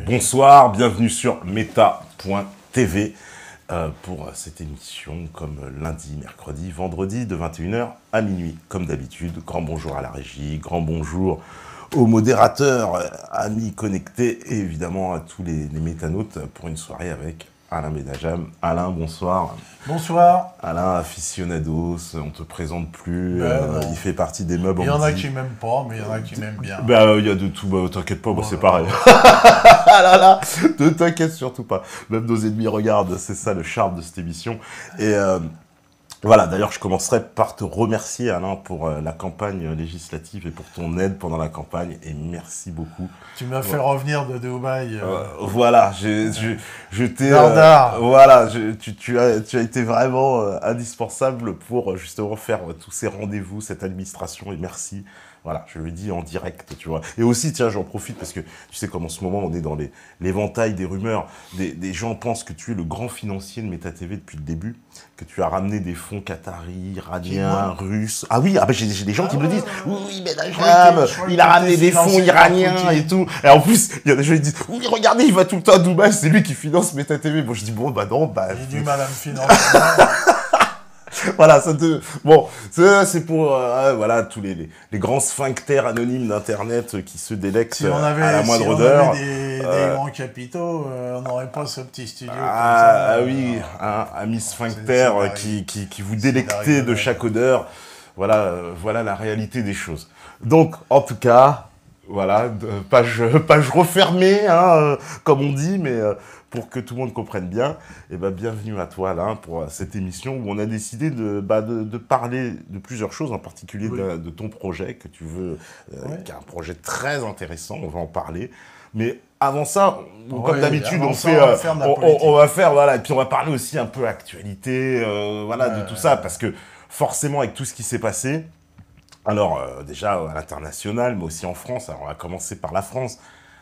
Bonsoir, bienvenue sur Meta.tv pour cette émission comme lundi, mercredi, vendredi de 21h à minuit, comme d'habitude. Grand bonjour à la régie, grand bonjour aux modérateurs, amis connectés et évidemment à tous les métanautes pour une soirée avec Alain Benajam. Alain, bonsoir. Bonsoir. Alain, aficionados, on te présente plus, il fait partie des meubles. Il y en a qui m'aiment pas, mais il y en a qui m'aiment bien. Il y a de tout, t'inquiète pas, c'est pareil. Ah là là, ne t'inquiète surtout pas. Même nos ennemis regardent, c'est ça le charme de cette émission. Et voilà, d'ailleurs, je commencerai par te remercier, Alain, pour la campagne législative et pour ton aide pendant la campagne. Et merci beaucoup. Tu m'as fait revenir de Dubaï. Voilà, je t'ai... voilà, tu as été vraiment indispensable pour justement faire tous ces rendez-vous, cette administration, et merci. Voilà, je le dis en direct, tu vois. Et aussi, tiens, j'en profite parce que tu sais comme en ce moment, on est dans l'éventail des rumeurs. Des gens pensent que tu es le grand financier de Meta TV depuis le début, que tu as ramené des fonds qataris, iraniens, russes. Ah oui, j'ai des gens qui me le disent. Oui, Benajam, il a ramené des fonds iraniens et tout. Et en plus, il y a des gens qui disent, oui, regardez, il va tout le temps à Dubaï, c'est lui qui finance Meta TV. Bon, je dis, bon, bah non, j'ai du mal à me financer. Voilà, c'est pour voilà tous les grands sphincters anonymes d'internet qui se délectent à la moindre odeur. Si on avait des grands capitaux, on n'aurait pas ce petit studio comme ça. Ah oui, amis sphincter qui vous délectez de chaque odeur. Voilà la réalité des choses. Donc, en tout cas, voilà, page refermée, comme on dit, mais pour que tout le monde comprenne bien, bienvenue à toi, Alain, pour cette émission où on a décidé de parler de plusieurs choses, en particulier de ton projet que tu veux, qui est un projet très intéressant, on va en parler. Mais avant ça, comme d'habitude, on va faire, voilà, et puis on va parler aussi un peu actualité, de tout ça, parce que forcément, avec tout ce qui s'est passé, alors déjà à l'international, mais aussi en France, alors on va commencer par la France,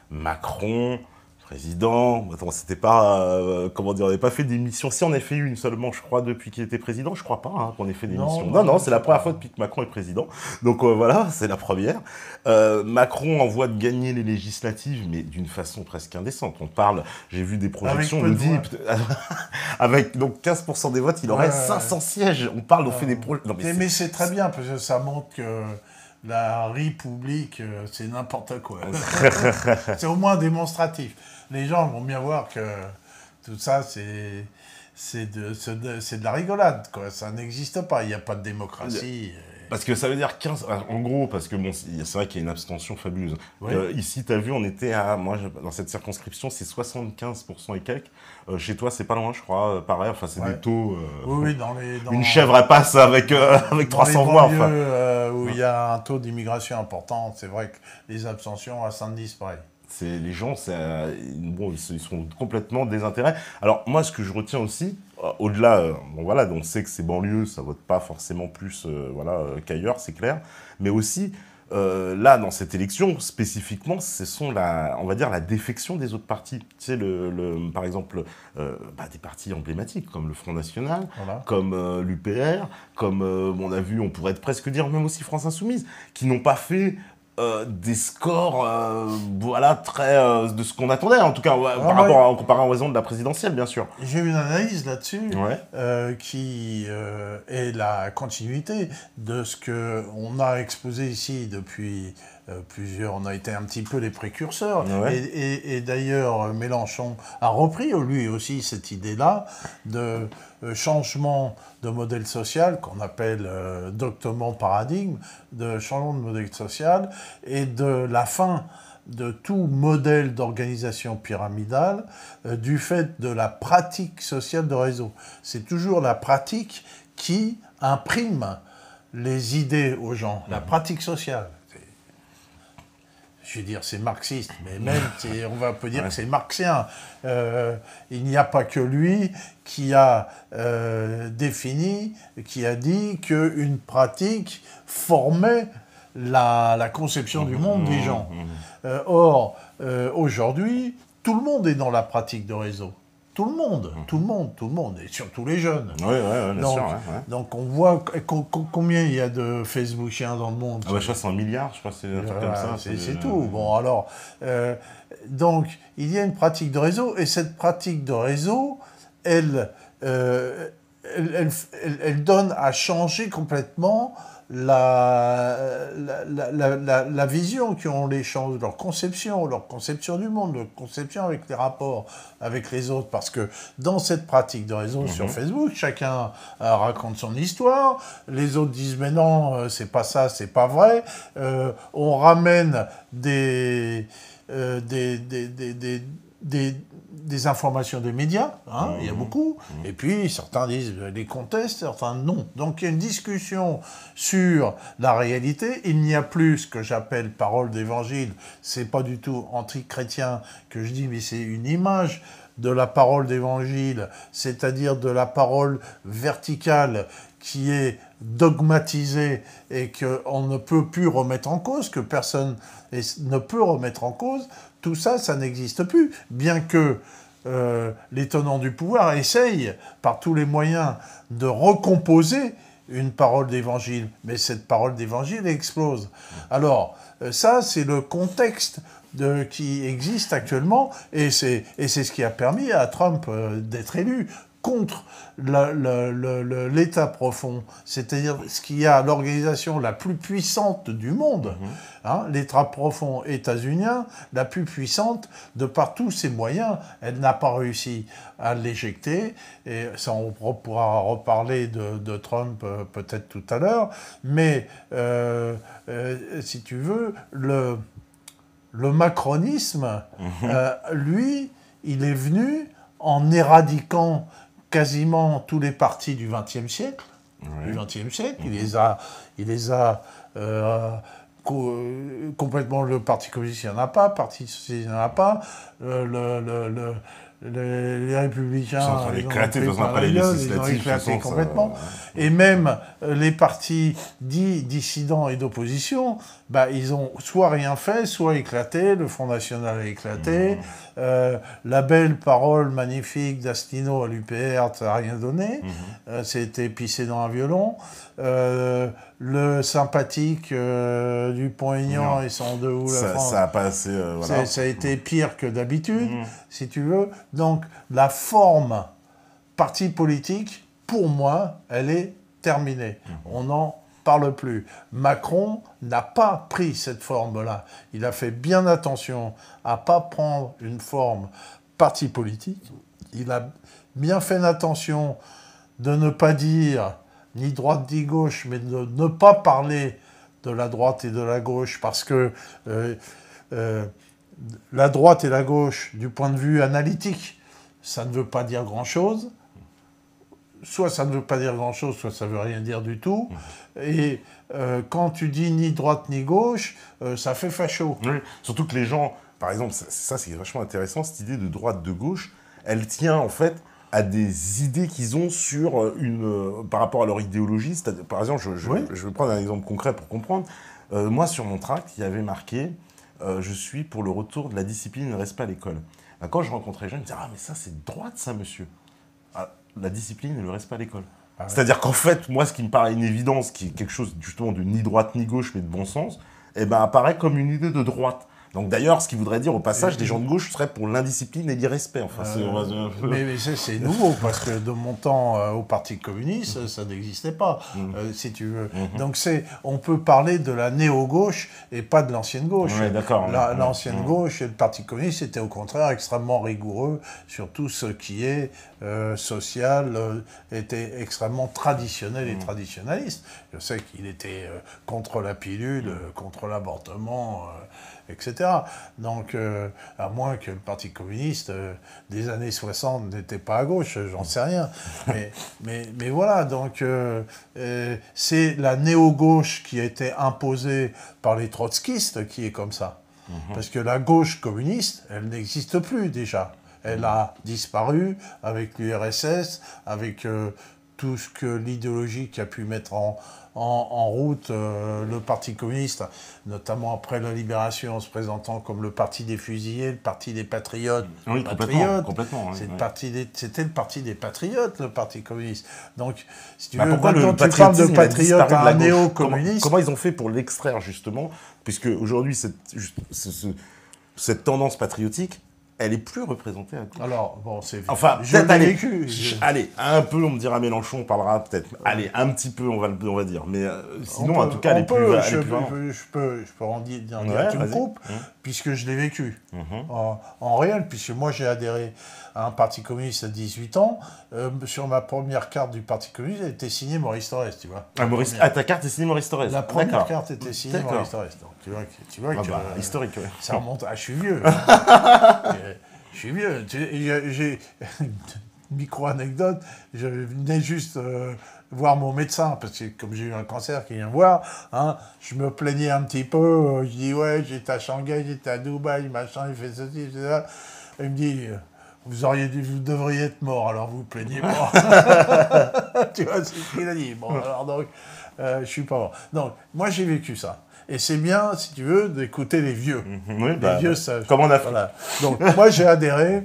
Macron... Président, attends, c'était pas, on n'avait pas fait d'émission. Si on a fait une seulement, je crois, depuis qu'il était président, je crois pas qu'on ait fait d'émission. Non, c'est la première fois depuis que Macron est président. Donc voilà, c'est la première. Macron envoie de gagner les législatives, mais d'une façon presque indécente. On parle, j'ai vu des projections, on nous dit, avec donc 15% des votes, il aurait 500 sièges. On parle, on fait des projets. Mais c'est très bien, parce que ça montre que la République, c'est n'importe quoi. C'est au moins démonstratif. Les gens vont bien voir que tout ça, c'est de la rigolade, quoi. Ça n'existe pas, il n'y a pas de démocratie. Parce que ça veut dire 15... En gros, parce que bon, c'est vrai qu'il y a une abstention fabuleuse. Oui. Ici, tu as vu, on était à... Moi, dans cette circonscription, c'est 75% et quelques. Chez toi, c'est pas loin, je crois. Pareil, enfin, c'est des taux... Oui, une chèvre, elle passe avec 300 voix. Enfin. Où il y a un taux d'immigration important, c'est vrai que les abstentions à Saint-Denis, pareil. Les gens, ils sont complètement désintéressés. Alors, moi, ce que je retiens aussi, au-delà, on sait que ces banlieues, ça vote pas forcément plus qu'ailleurs, c'est clair. Mais aussi, là, dans cette élection, spécifiquement, ce sont on va dire la défection des autres partis. Tu sais, par exemple, des partis emblématiques, comme le Front National, comme l'UPR, comme, on a vu, on pourrait presque dire même aussi France Insoumise, qui n'ont pas fait... des scores, très de ce qu'on attendait, en tout cas, en comparaison de la présidentielle, bien sûr. J'ai une analyse là-dessus qui est la continuité de ce qu'on a exposé ici depuis plusieurs... On a été un petit peu les précurseurs. Et d'ailleurs, Mélenchon a repris, lui aussi, cette idée-là de changement de modèle social, qu'on appelle doctement de paradigme, de changement de modèle social, et de la fin de tout modèle d'organisation pyramidale du fait de la pratique sociale de réseau. C'est toujours la pratique qui imprime les idées aux gens, la pratique sociale. Je veux dire, c'est marxiste, mais même, on peut dire que c'est marxien. Il n'y a pas que lui qui a défini, qui a dit qu'une pratique formait la conception du monde des gens. Or, aujourd'hui, tout le monde est dans la pratique de réseau. tout le monde, et surtout les jeunes. Oui, bien sûr. Donc on voit combien il y a de Facebookiens dans le monde. Ah bah, je crois que c'est 1 milliard, je crois que c'est un truc comme ça. C'est tout. Bon, alors, donc, il y a une pratique de réseau, et cette pratique de réseau, elle donne à changer complètement la vision qu'ont les gens, leur conception du monde, leur conception avec les rapports avec les autres. Parce que dans cette pratique de réseau sur Facebook, chacun raconte son histoire, les autres disent « mais non, c'est pas ça, c'est pas vrai ». On ramène des informations des médias, il y a beaucoup, et puis certains disent les contestent, certains non. Donc il y a une discussion sur la réalité. Il n'y a plus ce que j'appelle parole d'évangile. C'est pas du tout anti-chrétien que je dis, mais c'est une image de la parole d'évangile, c'est-à-dire de la parole verticale qui est dogmatisée et qu'on ne peut plus remettre en cause, que personne ne peut remettre en cause. Tout ça, ça n'existe plus, bien que les tenants du pouvoir essayent par tous les moyens de recomposer une parole d'évangile, mais cette parole d'évangile explose. Alors, ça, c'est le contexte qui existe actuellement, et c'est ce qui a permis à Trump d'être élu contre l'État profond, c'est-à-dire ce qui a l'organisation la plus puissante du monde, l'État profond états-unien, la plus puissante, de par tous ses moyens, elle n'a pas réussi à l'éjecter, et ça on pourra reparler de Trump peut-être tout à l'heure, mais si tu veux, le macronisme, lui, il est venu en éradiquant quasiment tous les partis du XXe siècle. Il les a complètement. Le Parti communiste, il n'y en a pas. Le Parti socialiste, il n'y en a pas. Les républicains, ils sont en train d'éclater dans un palais législatif. Ils ont éclaté complètement. Et même les partis dits dissidents et d'opposition, ils ont soit rien fait, soit éclaté. Le Front National a éclaté. La belle parole magnifique d'Asselineau à l'UPR, ça n'a rien donné. C'était pissé dans un violon. Le sympathique Dupont-Aignan et son de où la France. Ça a pas assez. Voilà. Ça a été pire que d'habitude, si tu veux. Donc, la forme parti politique, pour moi, elle est terminée. On n'en parle plus. Macron n'a pas pris cette forme-là. Il a fait bien attention à ne pas prendre une forme parti politique. Il a bien fait attention de ne pas dire ni droite ni gauche, mais de ne pas parler de la droite et de la gauche, parce que la droite et la gauche, du point de vue analytique, ça ne veut pas dire grand-chose. Soit ça ne veut pas dire grand-chose, soit ça ne veut rien dire du tout. Et quand tu dis ni droite ni gauche, ça fait facho. Oui, surtout que les gens, par exemple, ça c'est vachement intéressant, cette idée de droite, de gauche, elle tient en fait à des idées qu'ils ont sur par rapport à leur idéologie. Par exemple, je vais prendre un exemple concret pour comprendre. Moi, sur mon tract, il y avait marqué « Je suis pour le retour de la discipline et le respect à l'école ». Quand je rencontrais les gens, ils me disaient « Ah, mais ça, c'est de droite, ça, monsieur ». La discipline et le respect à l'école. C'est-à-dire qu'en fait, moi, ce qui me paraît une évidence, qui est quelque chose justement de ni droite ni gauche, mais de bon sens, apparaît comme une idée de droite. Donc d'ailleurs, ce qui voudrait dire au passage, des gens de gauche seraient pour l'indiscipline et l'irrespect. Enfin, mais c'est nouveau, parce que de mon temps au Parti communiste, ça n'existait pas, si tu veux. Donc on peut parler de la néo-gauche et pas de l'ancienne gauche. Ouais, d'accord. L'ancienne gauche et le Parti communiste étaient au contraire extrêmement rigoureux sur tout ce qui est social, était extrêmement traditionnel et traditionnaliste. Je sais qu'il était contre la pilule, contre l'avortement, etc. Donc, à moins que le Parti communiste des années 60 n'était pas à gauche, j'en sais rien. Mais voilà, donc c'est la néo-gauche qui a été imposée par les trotskistes qui est comme ça. Parce que la gauche communiste, elle n'existe plus déjà. Elle a disparu avec l'URSS, avec tout ce que l'idéologie qui a pu mettre en route le Parti communiste, notamment après la Libération, en se présentant comme le parti des fusillés, le parti des patriotes. Oui, complètement. C'était le parti des patriotes, le Parti communiste. Donc, si tu veux, pourquoi quand tu parles de patriote à un néo-communiste... Comment ils ont fait pour l'extraire, justement, puisque aujourd'hui, cette tendance patriotique, elle est plus représentée à gauche. Alors, bon, c'est... Enfin, je l'ai vécu. Allez, un peu, on me dira Mélenchon, on parlera peut-être. Allez, un petit peu, on va dire. Mais sinon, en tout cas, je peux en dire tu me coupes, puisque je l'ai vécu. En réel, puisque moi, j'ai adhéré à un parti communiste à 18 ans. Sur ma première carte du Parti communiste, elle était signée Maurice Thorez, tu vois. Ta carte est signée Maurice Thorez. La première carte était signée Maurice Thorez. Donc, tu vois que... historique, ouais. Ça remonte... je suis vieux. Je suis vieux. J'ai une micro-anecdote. Je venais juste voir mon médecin, parce que comme j'ai eu un cancer qui vient me voir, je me plaignais un petit peu. Je dis, ouais, j'étais à Shanghai, j'étais à Dubaï, machin, il fait ceci, il fait ça. Il me dit... Vous devriez être mort, alors vous plaignez pas. Tu vois, c'est ce qu'il a dit. Bon, alors donc, je suis pas mort. Donc, moi, j'ai vécu ça. Et c'est bien, si tu veux, d'écouter les vieux. Oui, les vieux sages. Comme en Afrique. Voilà. Donc, moi, j'ai adhéré.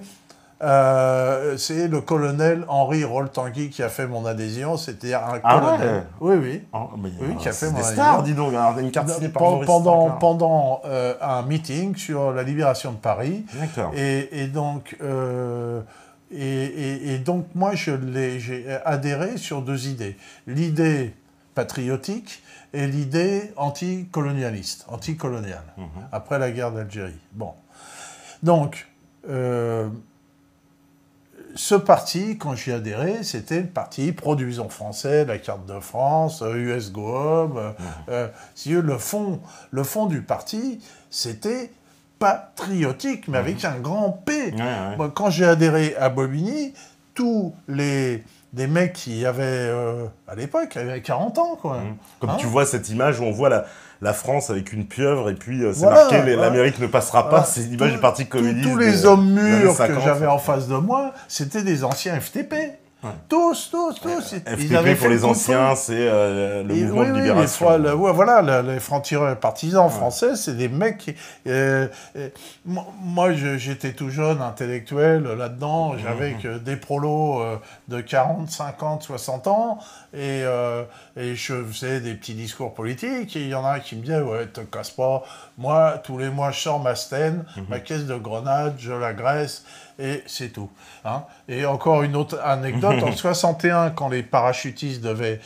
C'est le colonel Henri Roltanguy qui a fait mon adhésion. C'était un colonel. Ouais. Oui. Oui, qui a fait mon adhésion. Stars, dis donc. Une carte signée par Maurice pendant un meeting sur la libération de Paris. D'accord. Et donc, moi, j'ai adhéré sur deux idées. L'idée patriotique et l'idée anticoloniale, après la guerre d'Algérie. Bon. Donc, ce parti, quand j'y adhéré, c'était le parti Produisons français, la carte de France, US Go Home. Le fond du parti, c'était patriotique, mais avec un grand P. Moi, quand j'ai adhéré à Bobigny, tous des mecs qui avaient, à l'époque, avaient 40 ans, quoi. Comme tu vois cette image où on voit la France avec une pieuvre, et puis c'est marqué « L'Amérique ne passera pas », c'est l'image du Parti communiste. Tous les hommes mûrs que j'avais en face de moi, c'était des anciens FTP. Tous. FTP, pour les anciens, c'est le mouvement de libération. Les francs-tireurs partisans français, c'est des mecs... moi, j'étais tout jeune, intellectuel, là-dedans. J'avais des prolos de 40, 50, 60 ans. Et je faisais des petits discours politiques. Et il y en a qui me disaient « Ouais, te casse pas. Moi, tous les mois, je sors ma Sten, ma caisse de grenades, je la graisse. » Et c'est tout. Et encore une autre anecdote, en 61, quand les parachutistes devaient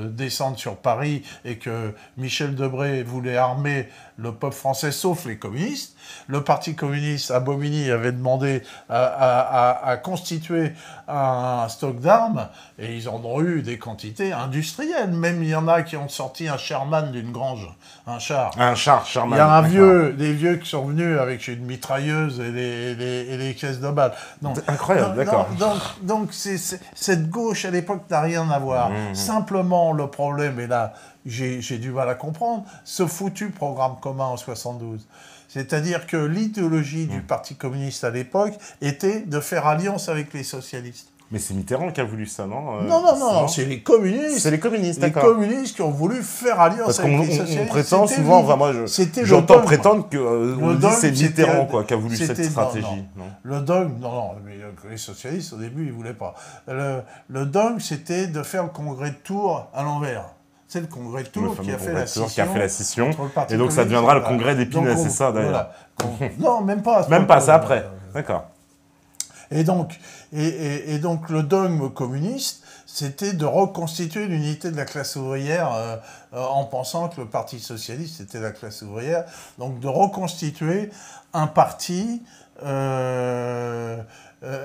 descendre sur Paris et que Michel Debré voulait armer le peuple français, sauf les communistes, le Parti communiste à Bobigny avait demandé à constituer un stock d'armes, et ils en ont eu des quantités industrielles. Même il y en a qui ont sorti un Sherman d'une grange, un char. Un char, Sherman. Il y a des vieux qui sont venus avec une mitrailleuse et des caisses de balles. Donc, incroyable, d'accord. Donc cette gauche à l'époque n'a rien à voir. Simplement, le problème, et là, j'ai du mal à comprendre, ce foutu programme commun en 72. C'est-à-dire que l'idéologie du Parti communiste à l'époque était de faire alliance avec les socialistes. Mais c'est Mitterrand qui a voulu ça, non Non, c'est les communistes. C'est les communistes, d'accord. Les communistes qui ont voulu faire alliance avec les socialistes. Parce qu'on prétend souvent, j'entends prétendre que c'est Mitterrand qui a voulu cette stratégie. Le dogme, mais les socialistes, au début, ils ne voulaient pas. Le dogme, c'était de faire le congrès de Tours à l'envers. C'est le congrès de Tours qui a fait la scission. Et donc ça deviendra le congrès d'Épinay, c'est ça d'ailleurs. Non, même pas. Même pas, c'est après. D'accord. Et donc le dogme communiste, c'était de reconstituer l'unité de la classe ouvrière en pensant que le Parti socialiste était la classe ouvrière. Donc de reconstituer un parti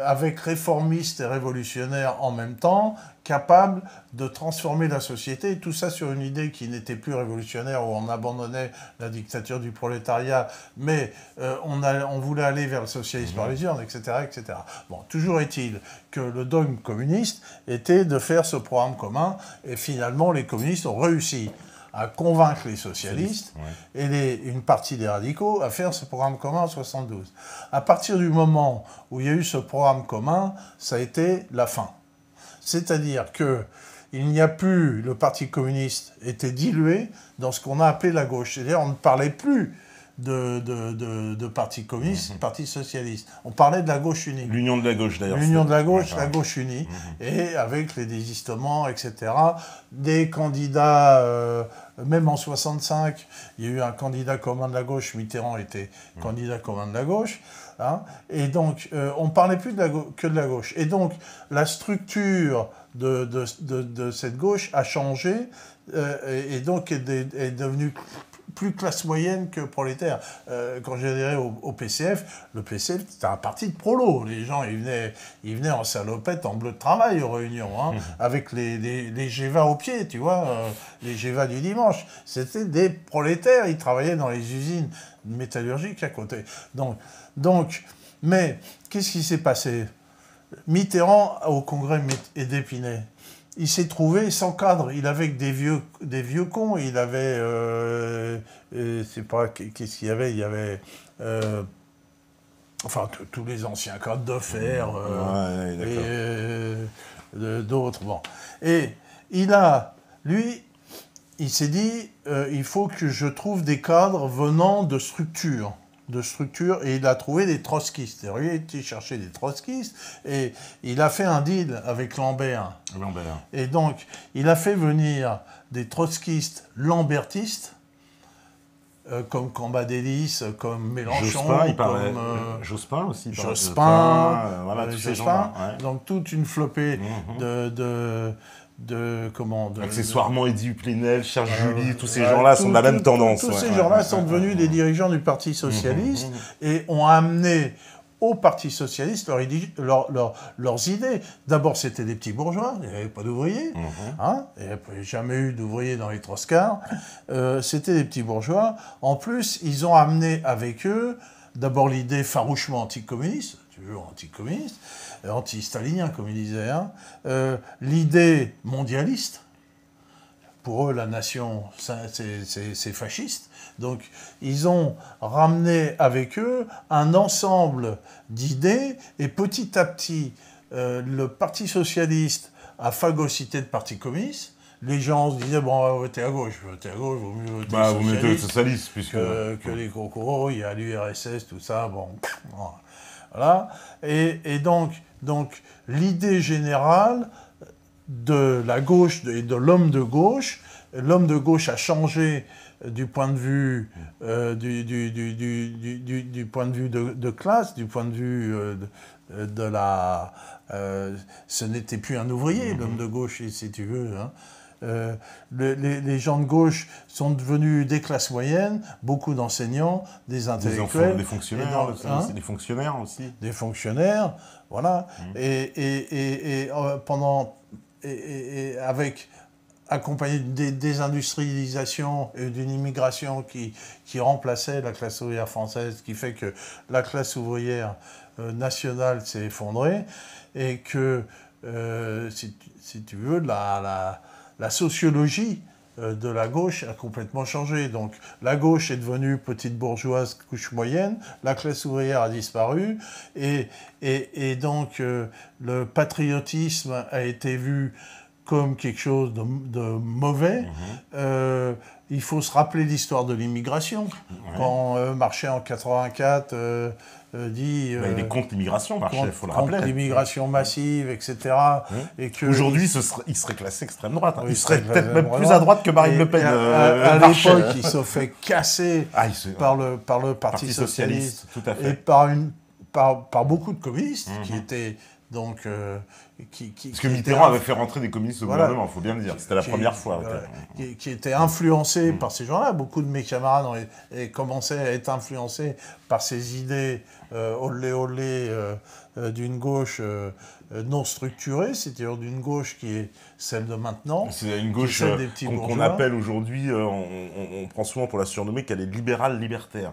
avec réformistes et révolutionnaires en même temps, capable de transformer la société, et tout ça sur une idée qui n'était plus révolutionnaire, où on abandonnait la dictature du prolétariat, mais on voulait aller vers le socialisme par les urnes, etc., etc. Bon, toujours est-il que le dogme communiste était de faire ce programme commun, et finalement les communistes ont réussi à convaincre les socialistes et une partie des radicaux à faire ce programme commun en 72. À partir du moment où il y a eu ce programme commun, ça a été la fin. C'est-à-dire que il n'y a plus, le Parti communiste était dilué dans ce qu'on a appelé la gauche. C'est-à-dire on ne parlait plus de Parti communiste, Parti socialiste. On parlait de la gauche unie. L'union de la gauche, d'ailleurs. L'union de la gauche, la gauche unie. Et avec les désistements, etc. Des candidats, même en 65, il y a eu un candidat commun de la gauche, Mitterrand était candidat commun de la gauche. Hein, et donc, on ne parlait plus que de la gauche. Et donc, la structure de cette gauche a changé et donc est devenue plus classe moyenne que prolétaire. Quand j'ai adhéré au PCF, le PCF, c'était un parti de prolos. Les gens, ils venaient en salopette, en bleu de travail aux réunions, hein, avec les Géva au pied, tu vois, les Géva du dimanche. C'était des prolétaires, ils travaillaient dans les usines métallurgiques à côté. Donc, mais qu'est-ce qui s'est passé? Mitterrand, au congrès d'Épinay, il s'est trouvé sans cadre. Il avait des vieux cons. Il avait, c'est pas qu'est-ce qu'il y avait. Il y avait, enfin tous les anciens cadres de fer et d'autres. Bon, et lui, il s'est dit, il faut que je trouve des cadres venant de structures. Et il a trouvé des trotskistes. Il a été chercher des trotskistes et il a fait un deal avec Lambert. Et donc, il a fait venir des trotskistes lambertistes, comme Cambadélis, comme Mélenchon, Jospin aussi. Jospin, voilà, tous ces gens-là. Ouais. Donc, toute une flopée accessoirement Eddie Plenel, Serge Julie, tous ces gens-là sont de la même tendance. Tous ces gens-là sont devenus des dirigeants du Parti socialiste et ont amené au Parti socialiste leurs idées. D'abord, c'était des petits bourgeois, il n'y avait pas d'ouvriers. Hein, il n'y avait jamais eu d'ouvriers dans les Troscars. C'était des petits bourgeois. En plus, ils ont amené avec eux d'abord l'idée farouchement anticommuniste, toujours anticommuniste, anti-stalinien, comme il disait, hein, l'idée mondialiste. Pour eux, la nation, c'est fasciste. Donc, ils ont ramené avec eux un ensemble d'idées, et petit à petit, le Parti socialiste a phagocyté le Parti communiste. Les gens se disaient, bon, on va voter à gauche, vaut mieux voter socialiste puisque... que les cocos, il y a l'URSS, tout ça, bon. Voilà. Et donc l'idée générale de la gauche et de l'homme de gauche a changé du point de vue du point de vue de classe, du point de vue de la... ce n'était plus un ouvrier, l'homme de gauche, si tu veux, hein. Les gens de gauche sont devenus des classes moyennes, beaucoup d'enseignants, des intellectuels. Des fonctionnaires, des fonctionnaires aussi. Des fonctionnaires, voilà. Accompagné d'une désindustrialisation et d'une immigration qui remplaçait la classe ouvrière française, qui fait que la classe ouvrière nationale s'est effondrée et que, si tu veux, la sociologie de la gauche a complètement changé. Donc la gauche est devenue petite bourgeoise, couche moyenne, la classe ouvrière a disparu, et donc le patriotisme a été vu comme quelque chose de mauvais. Il faut se rappeler l'histoire de l'immigration. Quand Marchais en 84 dit... il est contre l'immigration, Marchais, il faut le rappeler. Contre l'immigration massive, etc. Aujourd'hui, il serait classé extrême droite. Il serait peut-être même plus à droite que Marine Le Pen. À l'époque, il se fait casser par le Parti socialiste tout à fait. Et par beaucoup de communistes qui étaient... Donc, parce que Mitterrand avait fait rentrer des communistes au gouvernement, il faut bien le dire. C'était la première fois. Qui était influencé par ces gens-là. Beaucoup de mes camarades ont commencé à être influencés par ces idées olé d'une gauche non structurée, c'est-à-dire d'une gauche qui est celle de maintenant. C'est une gauche qu'on appelle aujourd'hui, on prend souvent pour la surnommer qu'elle est libérale-libertaire.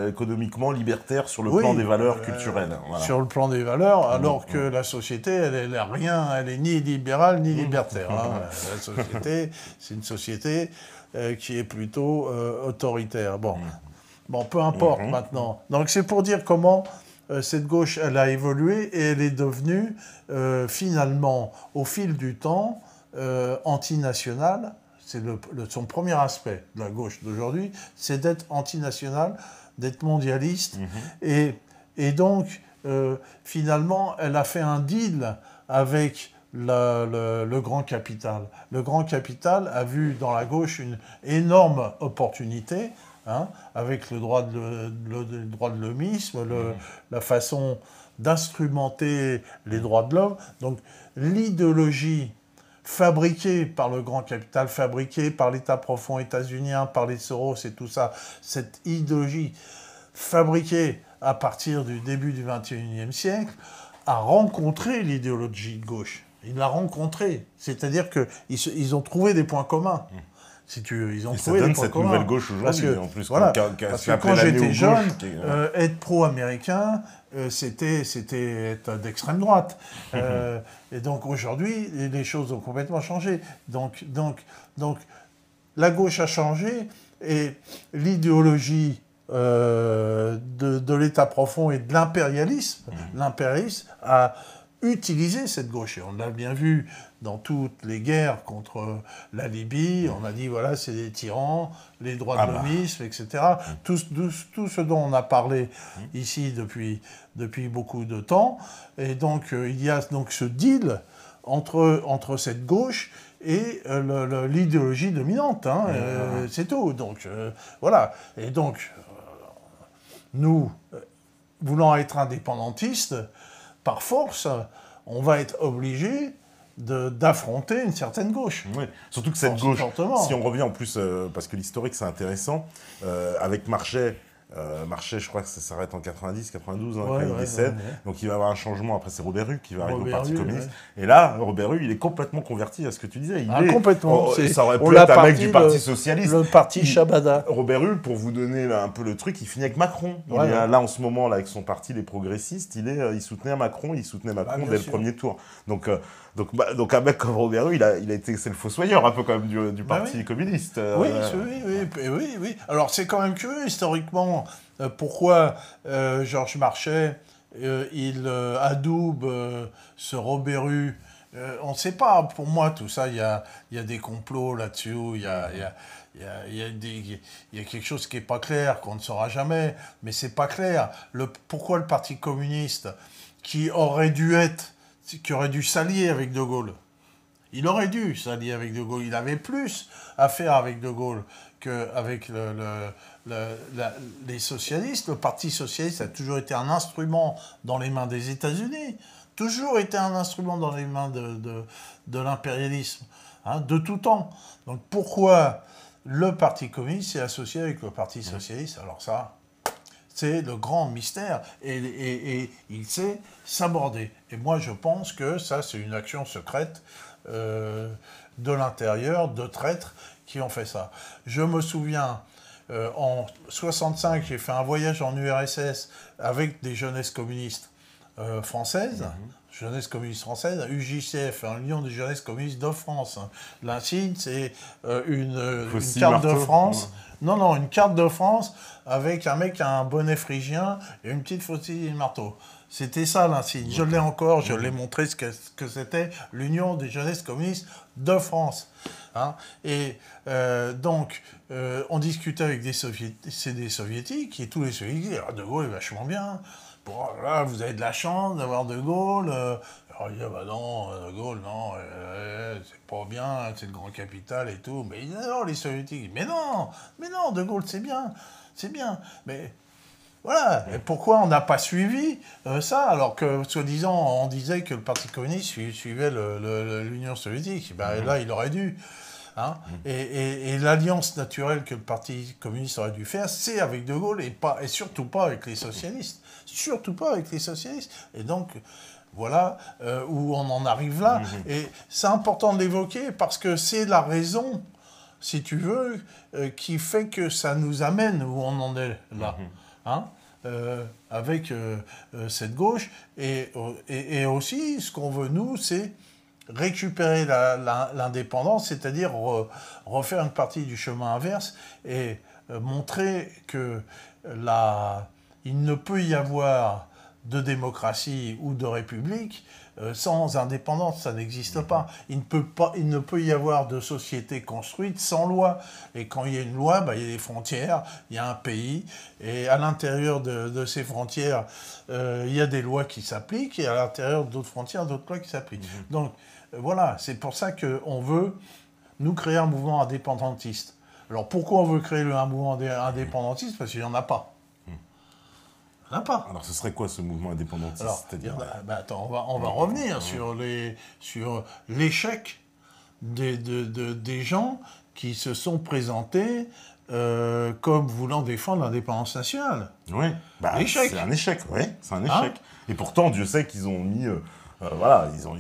Économiquement, libertaire sur le plan des valeurs culturelles. Voilà. Sur le plan des valeurs, alors que la société, elle est ni libérale ni libertaire. Hein. La société, c'est une société qui est plutôt autoritaire. Bon, peu importe maintenant. Donc c'est pour dire comment cette gauche, elle a évolué et elle est devenue, finalement, au fil du temps, antinationale. C'est son premier aspect de la gauche d'aujourd'hui, c'est d'être antinationale, d'être mondialiste. Et donc, finalement, elle a fait un deal avec le grand capital. Le grand capital a vu dans la gauche une énorme opportunité, avec le droit de l'homisme, la façon d'instrumenter les droits de l'homme. Donc, l'idéologie fabriquée par le grand capital, fabriquée par l'État profond états-unien, par les Soros et tout ça, cette idéologie fabriquée à partir du début du XXIe siècle, a rencontré l'idéologie de gauche. Il l'a rencontrée. C'est-à-dire qu'ils ont trouvé des points communs. Si ils ont trouvé des points cette communs. Nouvelle gauche aujourd'hui, en plus. Voilà, parce que quand j'étais jeune, être pro-américain, c'était être d'extrême droite. Et donc aujourd'hui, les choses ont complètement changé. Donc la gauche a changé et l'idéologie de l'État profond et de l'impérialisme, l'impérialisme a utilisé cette gauche. Et on l'a bien vu dans toutes les guerres contre la Libye. On a dit, voilà, c'est des tyrans, les droits de l'homisme, etc. Tout ce dont on a parlé ici depuis beaucoup de temps. Et donc, il y a donc ce deal entre cette gauche et l'idéologie dominante. C'est tout. Donc, voilà. Et donc, nous, voulant être indépendantistes, par force, on va être obligé d'affronter une certaine gauche. Oui, surtout que cette gauche, si on revient en plus, parce que l'historique c'est intéressant, avec Marchais, je crois que ça s'arrête en 90, 92, quand il décède. Donc il va y avoir un changement. Après, c'est Robert Hue qui va arriver au Parti communiste. Et là, Robert Hue, il est complètement converti à ce que tu disais. Complètement. Ça aurait pu être un mec du Parti socialiste. Le Parti Shabada. Robert Hue, pour vous donner un peu le truc, il finit avec Macron. Là, en ce moment, là, avec son parti, les progressistes, il soutenait Macron dès le premier tour. Donc un mec comme Robert Hue, c'est le fossoyeur un peu quand même du Parti communiste. Oui. Alors c'est quand même curieux historiquement pourquoi Georges Marchais il adoube ce Robert Hue. On ne sait pas. Pour moi, tout ça, il y a des complots là-dessus. Il y a quelque chose qui n'est pas clair, qu'on ne saura jamais. Mais c'est pas clair. Pourquoi le Parti communiste, qui aurait dû s'allier avec De Gaulle. Il aurait dû s'allier avec De Gaulle. Il avait plus à faire avec De Gaulle qu'avec les socialistes. Le Parti socialiste a toujours été un instrument dans les mains des États-Unis. Toujours été un instrument dans les mains de l'impérialisme, de tout temps. Donc pourquoi le Parti communiste s'est associé avec le Parti socialiste? Alors ça, c'est le grand mystère, et il sait s'aborder. Et moi, je pense que ça, c'est une action secrète de l'intérieur, de traîtres qui ont fait ça. Je me souviens, en 65, j'ai fait un voyage en URSS avec des jeunesses communistes françaises, jeunesse communiste française, UJCF, l'Union des jeunesses communistes de France. L'insigne, c'est une carte de France. Non, une carte de France avec un mec qui a un bonnet phrygien et une petite faucille marteau. C'était ça l'insigne. Je l'ai encore, je l'ai montré ce que c'était l'Union des jeunesses communistes de France. Et donc, on discutait avec des soviétiques, et tous les soviétiques disaient « De Gaulle est vachement bien. Bon, là, vous avez de la chance d'avoir De Gaulle. » Alors, il dit « bah non, De Gaulle, non, c'est pas bien, c'est le grand capital et tout. » Mais non, les soviétiques, mais non, De Gaulle, c'est bien. Mais voilà, et pourquoi on n'a pas suivi ça, alors que, soi-disant, on disait que le Parti communiste suivait l'Union soviétique. Là, il aurait dû. Et l'alliance naturelle que le Parti communiste aurait dû faire, c'est avec De Gaulle et surtout pas avec les socialistes. Surtout pas avec les socialistes. Et donc, voilà où on en arrive là. Et c'est important de l'évoquer parce que c'est la raison, si tu veux, qui fait que ça nous amène où on en est là. Avec cette gauche. Et aussi, ce qu'on veut, nous, c'est récupérer l'indépendance, c'est-à-dire refaire une partie du chemin inverse et montrer que il ne peut y avoir de démocratie ou de république, sans indépendance, ça n'existe pas. Il ne peut y avoir de société construite sans loi. Et quand il y a une loi, il y a des frontières, il y a un pays, et à l'intérieur de ces frontières, il y a des lois qui s'appliquent, et à l'intérieur d'autres frontières, d'autres lois qui s'appliquent. Donc voilà, c'est pour ça qu'on veut, nous, créer un mouvement indépendantiste. Alors pourquoi on veut créer un mouvement indépendantiste? Parce qu'il n'y en a pas. Il n'y en a pas. Alors ce serait quoi ce mouvement indépendantiste? Attends, on va revenir sur l'échec des gens qui se sont présentés comme voulant défendre l'indépendance nationale. Oui, c'est un échec, oui, c'est un échec. Et pourtant, Dieu sait qu'ils ont mis... ils ont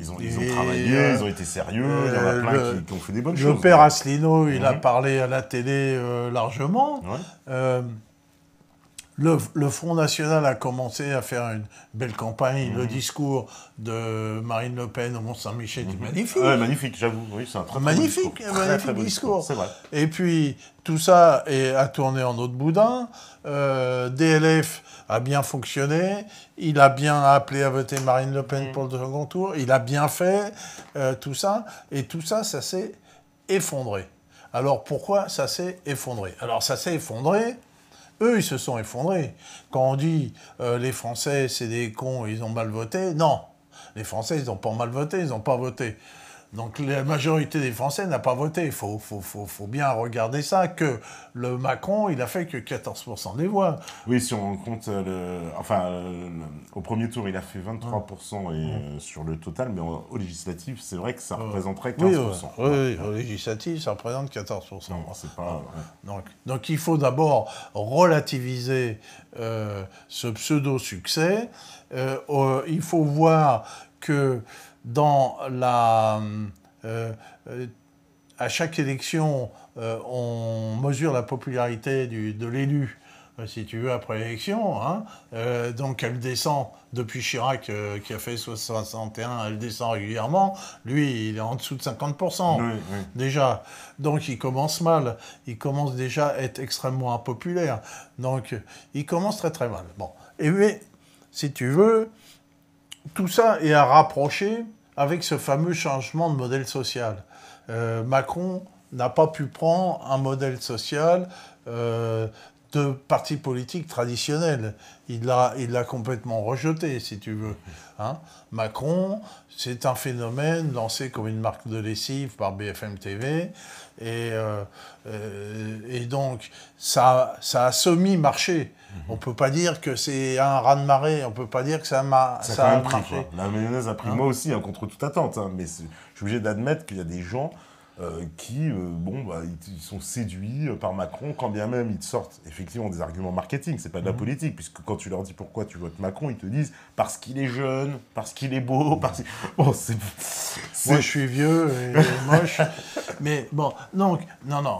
travaillé, ils ont été sérieux, il y en a plein qui ont fait des bonnes choses. Le père Asselineau, il a parlé à la télé largement. Ouais. Le Front National a commencé à faire une belle campagne. Le discours de Marine Le Pen au Mont-Saint-Michel est magnifique. Ouais, magnifique, j'avoue. Oui, c'est un très magnifique discours. C'est vrai. Et puis, tout ça a tourné en eau de boudin. DLF a bien fonctionné. Il a bien appelé à voter Marine Le Pen pour le second tour. Il a bien fait tout ça. Et tout ça, ça s'est effondré. Alors, pourquoi ça s'est effondré? Alors, ça s'est effondré... Eux, ils se sont effondrés. Quand on dit les Français, c'est des cons, ils ont mal voté, non. Les Français, ils n'ont pas mal voté, ils n'ont pas voté. Donc la majorité des Français n'a pas voté. Il faut bien regarder ça, que le Macron, il a fait que 14% des voix. Oui, si on rend compte, au premier tour, il a fait 23% sur le total, mais au législatif, c'est vrai que ça représenterait 15%. Oui, au législatif, ça représente 14%. Non, c'est pas... Donc il faut d'abord relativiser ce pseudo-succès. Il faut voir que à chaque élection, on mesure la popularité de l'élu, si tu veux, après l'élection. Donc elle descend, depuis Chirac qui a fait 61, elle descend régulièrement. Lui, il est en dessous de 50%, déjà. Donc il commence mal. Il commence déjà à être extrêmement impopulaire. Donc il commence très très mal. Bon. Et mais, si tu veux... Tout ça est à rapprocher avec ce fameux changement de modèle social. Macron n'a pas pu prendre un modèle social de parti politique traditionnel. Il l'a complètement rejeté, si tu veux. Macron, c'est un phénomène lancé comme une marque de lessive par BFM TV. Et donc, ça a semi-marché. On ne peut pas dire que c'est un raz-de-marée, on ne peut pas dire que ça a marché. La mayonnaise a pris, moi aussi, contre toute attente. Mais je suis obligé d'admettre qu'il y a des gens qui ils sont séduits par Macron, quand bien même ils te sortent effectivement des arguments marketing, c'est pas de la politique, puisque quand tu leur dis pourquoi tu votes Macron, ils te disent parce qu'il est jeune, parce qu'il est beau, parce que... Bon, moi je suis vieux et moche, mais bon, donc,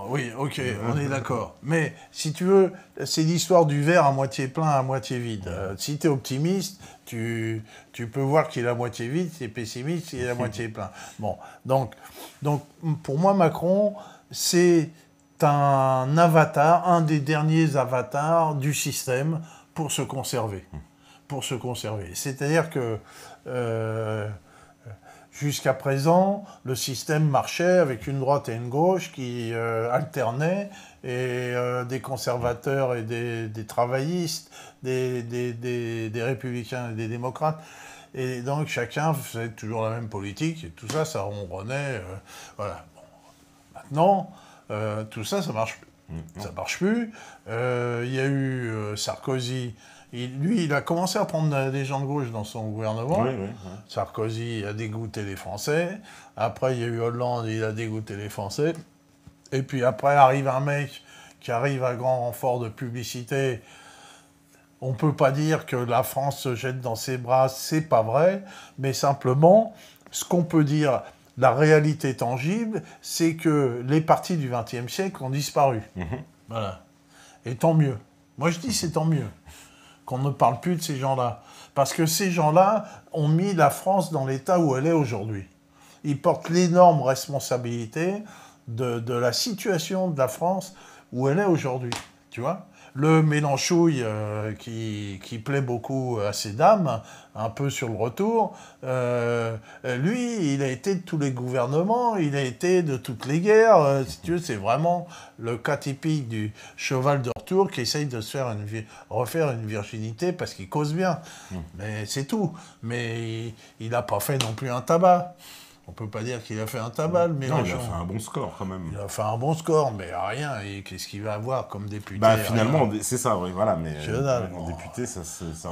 oui, ok, on est d'accord, mais si tu veux, c'est l'histoire du verre à moitié plein, à moitié vide. Si tu es optimiste, tu peux voir qu'il est à moitié vide, si tu es pessimiste, il est à moitié plein. Bon, donc, pour moi, Macron, c'est un avatar, un des derniers avatars du système pour se conserver. C'est-à-dire que jusqu'à présent, le système marchait avec une droite et une gauche qui alternaient, et des conservateurs et des travaillistes, des républicains et des démocrates. Et donc chacun faisait toujours la même politique, et tout ça, ça ronronnait. Voilà. Bon. Maintenant, tout ça, ça marche plus. Ça marche plus. Il y a eu Sarkozy. Il a commencé à prendre des gens de gauche dans son gouvernement. Sarkozy a dégoûté les Français. Après, il y a eu Hollande, il a dégoûté les Français. Et puis après, arrive un mec qui arrive à grand renfort de publicité. On ne peut pas dire que la France se jette dans ses bras, c'est pas vrai, mais simplement, ce qu'on peut dire, la réalité tangible, c'est que les partis du XXe siècle ont disparu. Voilà. Et tant mieux. Moi, je dis c'est tant mieux qu'on ne parle plus de ces gens-là. Parce que ces gens-là ont mis la France dans l'état où elle est aujourd'hui. Ils portent l'énorme responsabilité de la situation de la France où elle est aujourd'hui. Tu vois ? le Mélenchouille qui plaît beaucoup à ces dames, un peu sur le retour, lui, il a été de tous les gouvernements, il a été de toutes les guerres. Si tu veux, c'est vraiment le cas typique du cheval de retour qui essaye de se faire refaire une virginité parce qu'il cause bien. Mais c'est tout. Mais il n'a pas fait non plus un tabac. On peut pas dire qu'il a fait un tabac, le Mélenchon. Non, il a fait un bon score quand même. Il a fait un bon score, mais rien. Et qu'est-ce qu'il va avoir comme député? Bah finalement, c'est ça, oui, voilà. Mais en député, ça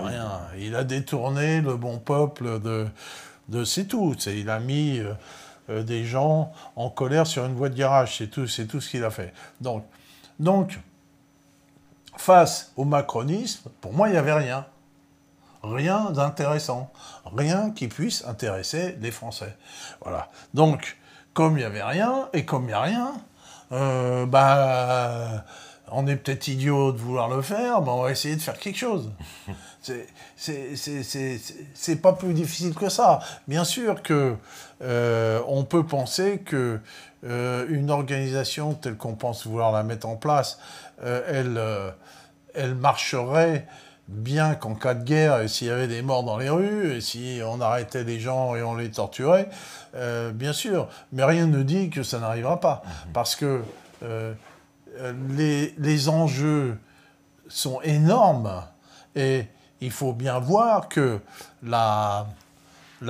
rien. Il a détourné le bon peuple de c'est tout. Il a mis des gens en colère sur une voie de garage. C'est tout ce qu'il a fait. Donc, face au macronisme, pour moi, il n'y avait rien. Rien d'intéressant. Rien qui puisse intéresser les Français. Voilà. Donc, comme il n'y avait rien, et comme il n'y a rien, on est peut-être idiot de vouloir le faire, mais on va essayer de faire quelque chose. C'est pas plus difficile que ça. Bien sûr que on peut penser que une organisation telle qu'on pense vouloir la mettre en place, elle marcherait bien qu'en cas de guerre, et s'il y avait des morts dans les rues, et si on arrêtait les gens et on les torturait, bien sûr. Mais rien ne dit que ça n'arrivera pas. Parce que les enjeux sont énormes, et il faut bien voir que la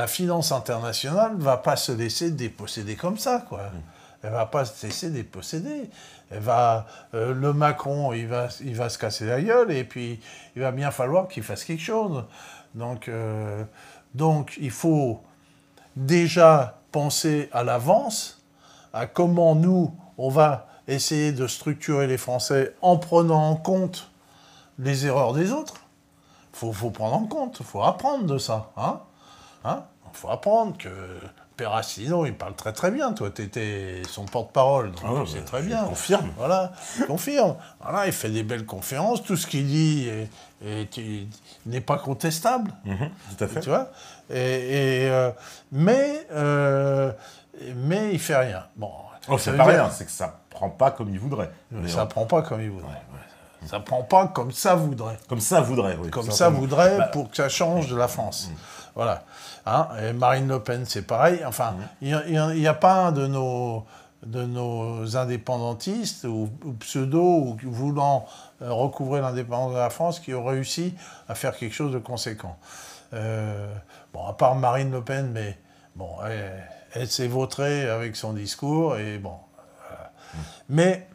finance internationale ne va pas se laisser déposséder comme ça, quoi. Elle ne va pas se laisser déposséder. Le Macron, il va se casser la gueule, et puis il va bien falloir qu'il fasse quelque chose. Donc il faut déjà penser à l'avance, à comment nous, on va essayer de structurer les Français en prenant en compte les erreurs des autres. Faut prendre en compte, il faut apprendre de ça. Faut apprendre que Père Asselineau, il parle très très bien. Toi, tu étais son porte-parole, donc tu sais très bien. Confirme. Voilà, confirme. Voilà, il fait des belles conférences. Tout ce qu'il dit n'est pas contestable. Tout à fait. Tu vois. Mais il fait rien. Bon. C'est pas rien, c'est que ça prend pas comme il voudrait. Ça prend pas comme il voudrait. Ça prend pas comme ça voudrait. Comme ça voudrait, oui. Comme ça voudrait pour que ça change de la France. Voilà. Et Marine Le Pen, c'est pareil. Enfin, il n'y a pas un de nos indépendantistes ou pseudo ou voulant recouvrer l'indépendance de la France qui ont réussi à faire quelque chose de conséquent. À part Marine Le Pen, mais bon, elle s'est vautrée avec son discours et bon. Voilà. Mais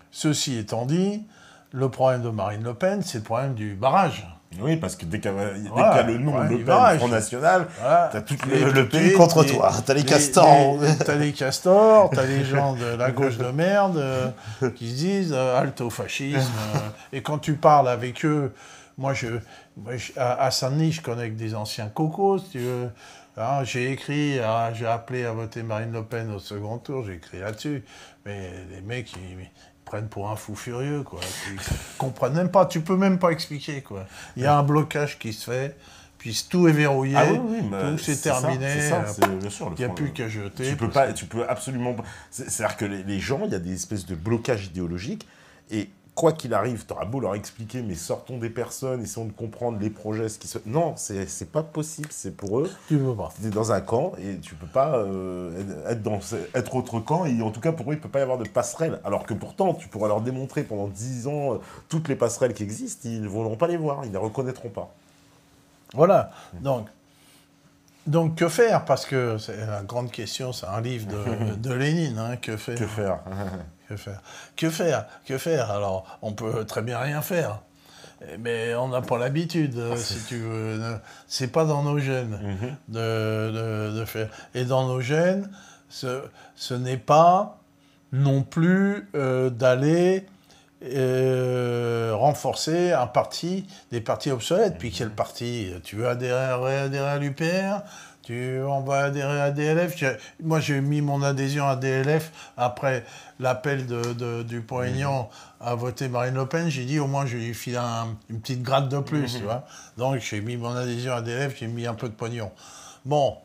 ceci étant dit, le problème de Marine Le Pen, c'est le problème du barrage. Oui, parce que dès qu'il y a le nom Le Pen, Front National, t'as tout le pays contre toi. T'as les castors. T'as les castors, t'as les gens de la gauche de merde qui se disent halte au fascisme. Et quand tu parles avec eux, moi à Saint-Denis, je connais des anciens cocos, si tu veux. J'ai appelé à voter Marine Le Pen au second tour, j'ai écrit là-dessus. Mais les mecs, ils prennent pour un fou furieux, quoi. Ils comprennent même pas, tu peux même pas expliquer, quoi. Il y a un blocage qui se fait, puis tout est verrouillé, tout c'est terminé, il n'y a plus qu'à jeter. Tu peux absolument pas... C'est-à-dire que les gens, il y a des espèces de blocages idéologiques, et quoi qu'il arrive, tu auras beau leur expliquer, mais sortons des personnes, essayons de comprendre les projets, ce qui se... Non, c'est pas possible, c'est pour eux. Tu peux pas. Tu es dans un camp et tu peux pas être autre camp, et en tout cas pour eux, il peut pas y avoir de passerelle. Alors que pourtant, tu pourras leur démontrer pendant 10 ans toutes les passerelles qui existent, ils ne voudront pas les voir, ils ne les reconnaîtront pas. Voilà, donc que faire? Parce que c'est la grande question, c'est un livre de Lénine, que faire? Que faire? Que faire? Alors, on peut très bien rien faire, mais on n'a pas l'habitude, si tu veux. C'est pas dans nos gènes de faire. Et dans nos gènes, ce n'est pas non plus d'aller renforcer des partis obsolètes. Puis quel parti? Tu veux réadhérer à l'UPR? On va adhérer à DLF. Moi, j'ai mis mon adhésion à DLF après l'appel du Dupont-Aignan à voter Marine Le Pen. J'ai dit, au moins, je lui file une petite gratte de plus, tu vois. Donc, j'ai mis mon adhésion à DLF, j'ai mis un peu de pognon. Bon,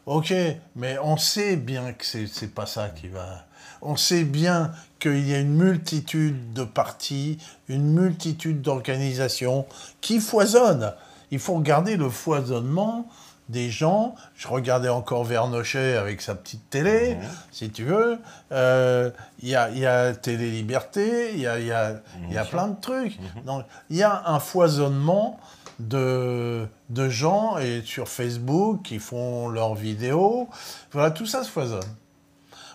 Ok, mais on sait bien que c'est pas ça qui va... On sait bien qu'il y a une multitude de partis, une multitude d'organisations qui foisonnent. Il faut regarder le foisonnement des gens. Je regardais encore Vernochet avec sa petite télé, si tu veux. Il y a Télé Liberté, il y a plein de trucs. Donc, il y a un foisonnement de gens et sur Facebook qui font leurs vidéos. Voilà, tout ça se foisonne.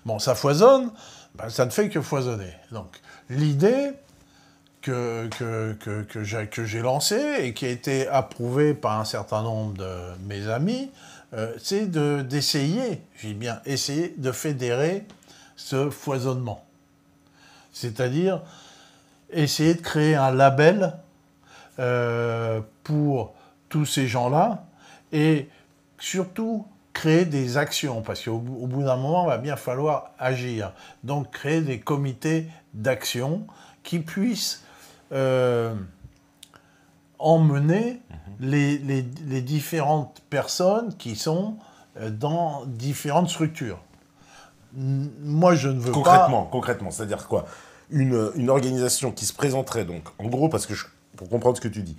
Bon, ça foisonne, ben, ça ne fait que foisonner. Donc, l'idée que j'ai lancée et qui a été approuvée par un certain nombre de mes amis, c'est d'essayer, j'ai bien essayé, de fédérer ce foisonnement. C'est-à-dire essayer de créer un label pour tous ces gens-là et surtout créer des actions, parce qu'au bout d'un moment, il va bien falloir agir. Donc, créer des comités d'action qui puissent emmener les différentes personnes qui sont dans différentes structures. Moi, je ne veux pas... Concrètement, c'est-à-dire quoi? Une organisation qui se présenterait, donc, en gros, parce que pour comprendre ce que tu dis,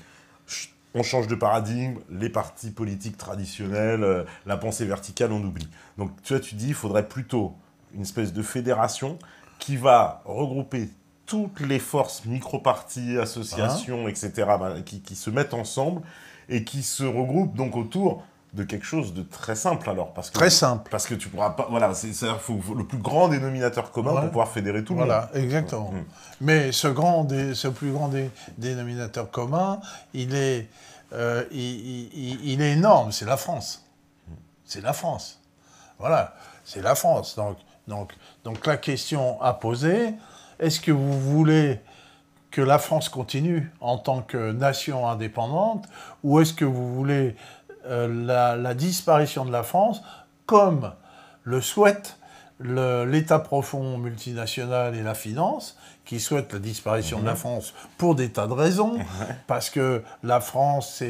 on change de paradigme, les partis politiques traditionnels, la pensée verticale, on oublie. Donc, tu dis, il faudrait plutôt une espèce de fédération qui va regrouper toutes les forces, micro-partis, associations, etc., qui se mettent ensemble et qui se regroupent donc autour de quelque chose de très simple, alors. Très simple. Parce que tu pourras pas... Voilà, il faut le plus grand dénominateur commun pour pouvoir fédérer tout le monde. Voilà, exactement. Mais ce plus grand dénominateur commun, il est énorme, c'est la France. C'est la France. Voilà, c'est la France. Donc la question à poser, est-ce que vous voulez que la France continue en tant que nation indépendante, ou est-ce que vous voulez la disparition de la France, comme le souhaite l'État profond multinational et la finance, qui souhaitent la disparition de la France pour des tas de raisons, parce que la France,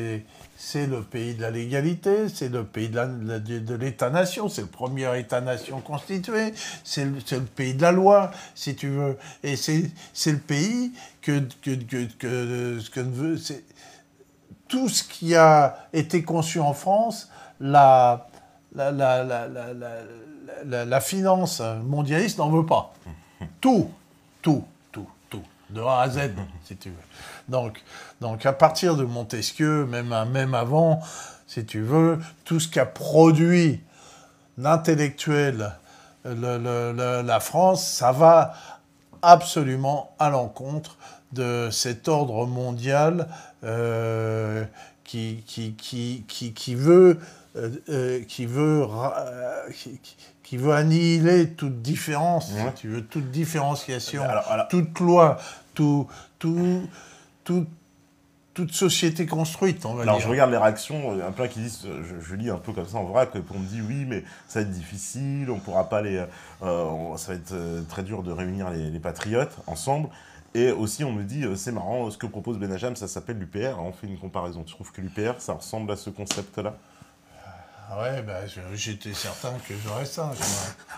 c'est le pays de la légalité, c'est le pays de l'État-nation, c'est le premier État-nation constitué, c'est le pays de la loi, si tu veux, et c'est le pays que veut... Tout ce qui a été conçu en France, la finance mondialiste n'en veut pas. Tout. De A à Z, si tu veux. Donc à partir de Montesquieu, même avant, si tu veux, tout ce qu'a produit l'intellectuel, la France, ça va absolument à l'encontre de cet ordre mondial qui veut annihiler toute différence, si tu veux, toute différenciation, toute loi, toute société construite, on va dire. Alors, je regarde les réactions, il y a plein qui disent, je lis un peu comme ça en vrac, on me dit oui, mais ça va être difficile, on pourra pas ça va être très dur de réunir les patriotes ensemble. Et aussi, on me dit, c'est marrant, ce que propose Benajam, ça s'appelle l'UPR. On fait une comparaison. Tu trouves que l'UPR, ça ressemble à ce concept-là? Ouais, j'étais certain que j'aurais ça.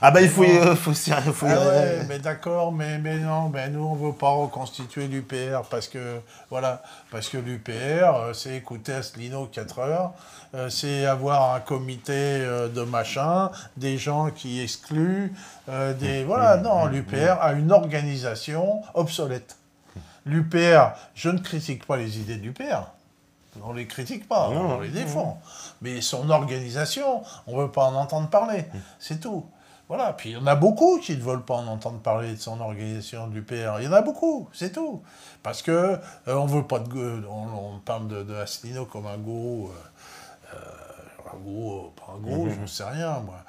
Ah il faut ouais, mais d'accord, mais non, nous, on ne veut pas reconstituer l'UPR parce que l'UPR, c'est écouter Asselineau 4 heures, c'est avoir un comité de machin, des gens qui excluent, non, l'UPR a une organisation obsolète. L'UPR, je ne critique pas les idées de l'UPR. On ne les critique pas, on les défend. Mais son organisation, on ne veut pas en entendre parler. C'est tout. Voilà. Puis il y en a beaucoup qui ne veulent pas en entendre parler de son organisation de l'UPR. Il y en a beaucoup, c'est tout. Parce que on veut pas on parle de Asselineau comme un gourou. Pas un gourou, je ne sais rien, moi.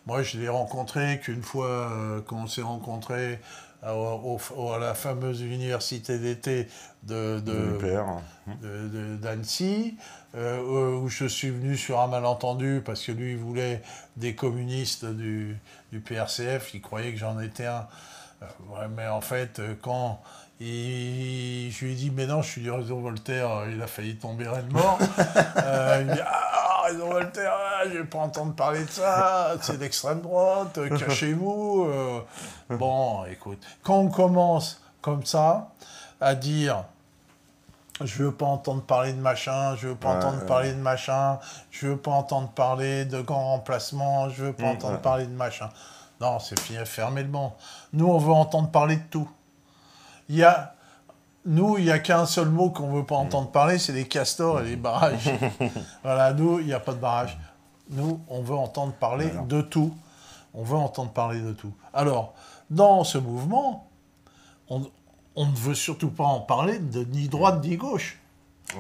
Moi, je l'ai rencontré qu'une fois, quand on s'est rencontrés à la fameuse université d'été d'Annecy, où je suis venu sur un malentendu parce que lui, il voulait des communistes du PRCF, il croyait que j'en étais un. Mais en fait, quand je lui ai dit, mais non, je suis du réseau Voltaire, il a failli tomber raide mort. Il me dit, ah, réseau Voltaire, ah, je vais pas entendre parler de ça, c'est l'extrême droite, cachez-vous. Bon, écoute, quand on commence comme ça à dire je veux pas entendre parler de machin, je veux pas entendre parler de machin, je veux pas entendre parler de grands remplacements, je veux pas entendre parler de machin. Non, c'est fini, fermez le banc. Nous, on veut entendre parler de tout. Nous, il n'y a qu'un seul mot qu'on ne veut pas entendre parler, c'est les castors et les barrages. Voilà, nous, il n'y a pas de barrage. Nous, on veut entendre parler de tout. On veut entendre parler de tout. Alors, dans ce mouvement, on ne veut surtout pas en parler de ni droite ni gauche.